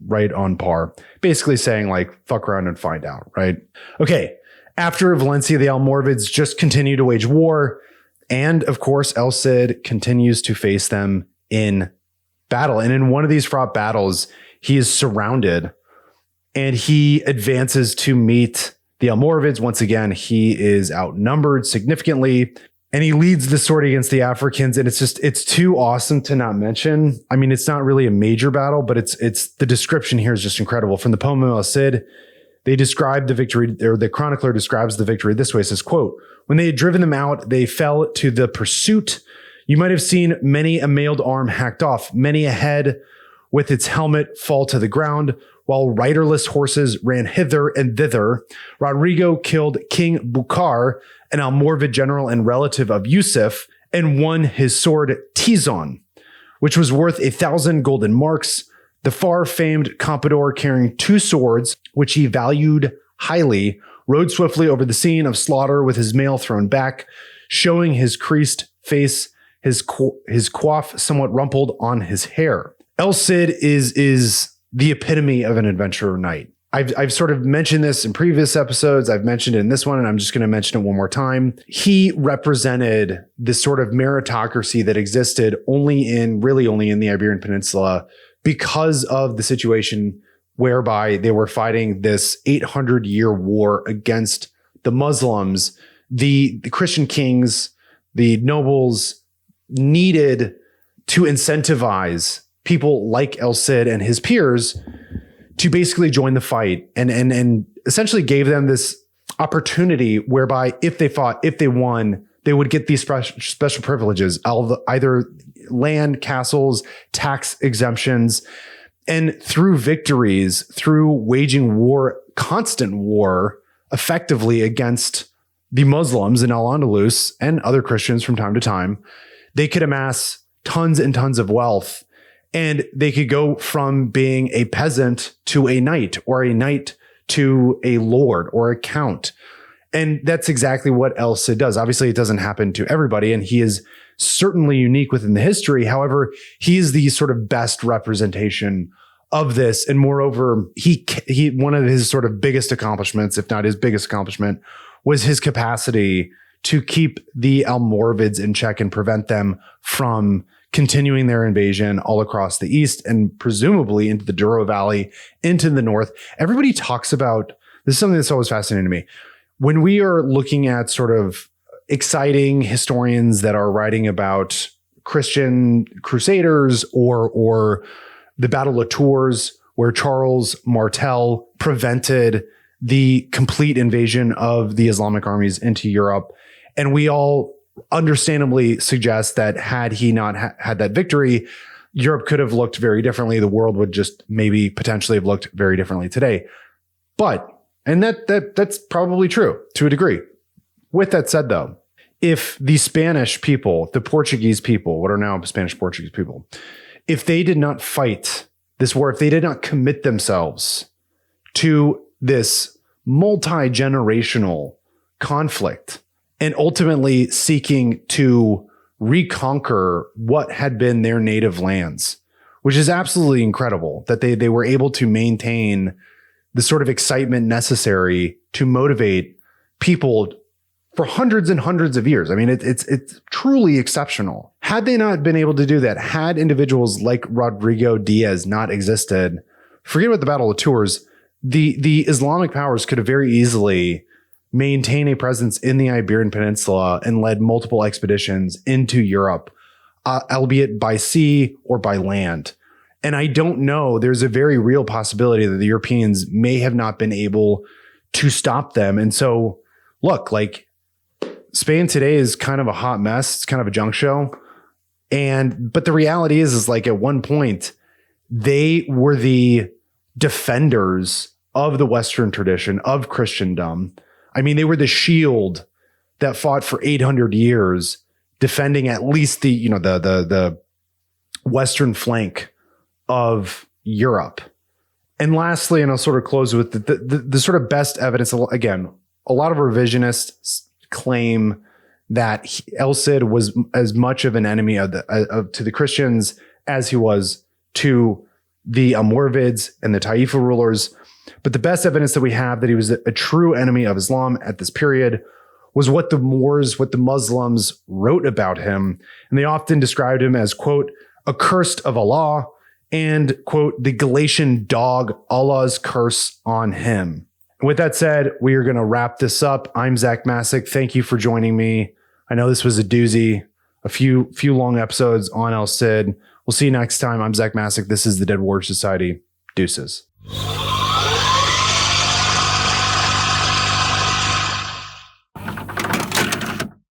[SPEAKER 1] right on par. Basically saying like, fuck around and find out, right? Okay. After Valencia, the Almoravids just continue to wage war. And of course, El Cid continues to face them in battle. And in one of these fraught battles, he is surrounded and he advances to meet the Almoravids. Once again, he is outnumbered significantly. And he leads the sword against the Africans. And it's too awesome to not mention. I mean, it's not really a major battle, but it's the description here is just incredible. From the poem of El Cid, they describe the victory, or the chronicler describes the victory this way. It says, quote, "When they had driven them out, they fell to the pursuit. You might have seen many a mailed arm hacked off, many a head with its helmet fall to the ground, while riderless horses ran hither and thither. Rodrigo killed King Bukhar, an Almoravid general and relative of Yusuf, and won his sword Tizon, which was worth 1,000 golden marks. The far-famed Campeador, carrying 2 swords, which he valued highly, rode swiftly over the scene of slaughter with his mail thrown back, showing his creased face, his coif somewhat rumpled on his hair." El Cid is the epitome of an adventurer knight. I've sort of mentioned this in previous episodes. I've mentioned it in this one, and I'm just going to mention it one more time. He represented this sort of meritocracy that existed only in the Iberian Peninsula because of the situation whereby they were fighting this 800-year war against the Muslims. The Christian kings, the nobles, needed to incentivize people like El Cid and his peers to basically join the fight, and essentially gave them this opportunity whereby if they won, they would get these special privileges, either land, castles, tax exemptions. And through victories, through waging war, constant war, effectively against the Muslims in Al-Andalus and other Christians from time to time, they could amass tons and tons of wealth. And they could go from being a peasant to a knight, or a knight to a lord or a count. And that's exactly what El Cid does. Obviously, it doesn't happen to everybody, and he is certainly unique within the history. However, he is the sort of best representation of this. And moreover, he one of his sort of biggest accomplishments, if not his biggest accomplishment, was his capacity to keep the Almoravids in check and prevent them from continuing their invasion all across the east and presumably into the Douro Valley, into the north. Everybody talks about, this is something that's always fascinating to me. When we are looking at sort of exciting historians that are writing about Christian crusaders or the Battle of Tours, where Charles Martel prevented the complete invasion of the Islamic armies into Europe, and we all understandably suggest that had he not had that victory, Europe could have looked very differently. The world would just maybe potentially have looked very differently today. But, and that's probably true to a degree. With that said, though, if the Spanish people, the Portuguese people, what are now Spanish Portuguese people, if they did not fight this war, if they did not commit themselves to this multi-generational conflict, and ultimately seeking to reconquer what had been their native lands, which is absolutely incredible that they were able to maintain the sort of excitement necessary to motivate people for hundreds and hundreds of years. I mean, it's truly exceptional. Had they not been able to do that, had individuals like Rodrigo Diaz not existed, forget about the Battle of Tours, the Islamic powers could have very easily maintained a presence in the Iberian Peninsula and led multiple expeditions into Europe, albeit by sea or by land. And I don't know, there's a very real possibility that the Europeans may have not been able to stop them. And so, look, like, Spain today is kind of a hot mess. It's kind of a junk show. But the reality is like at one point, they were the defenders of the Western tradition of Christendom. I mean, they were the shield that fought for 800 years, defending at least the Western flank of Europe. And lastly, and I'll sort of close with the sort of best evidence. Again, a lot of revisionists claim that El Cid was as much of an enemy to the Christians as he was to the Almoravids and the Taifa rulers. But the best evidence that we have that he was a true enemy of Islam at this period was what the Moors, what the Muslims wrote about him. And they often described him as, quote, accursed of Allah, and, quote, the Galatian dog, Allah's curse on him. And with that said, we are going to wrap this up. I'm Zach Masick. Thank you for joining me. I know this was a doozy, a few long episodes on El Cid. We'll see you next time. I'm Zach Masick. This is the Dead Warrior Society. Deuces.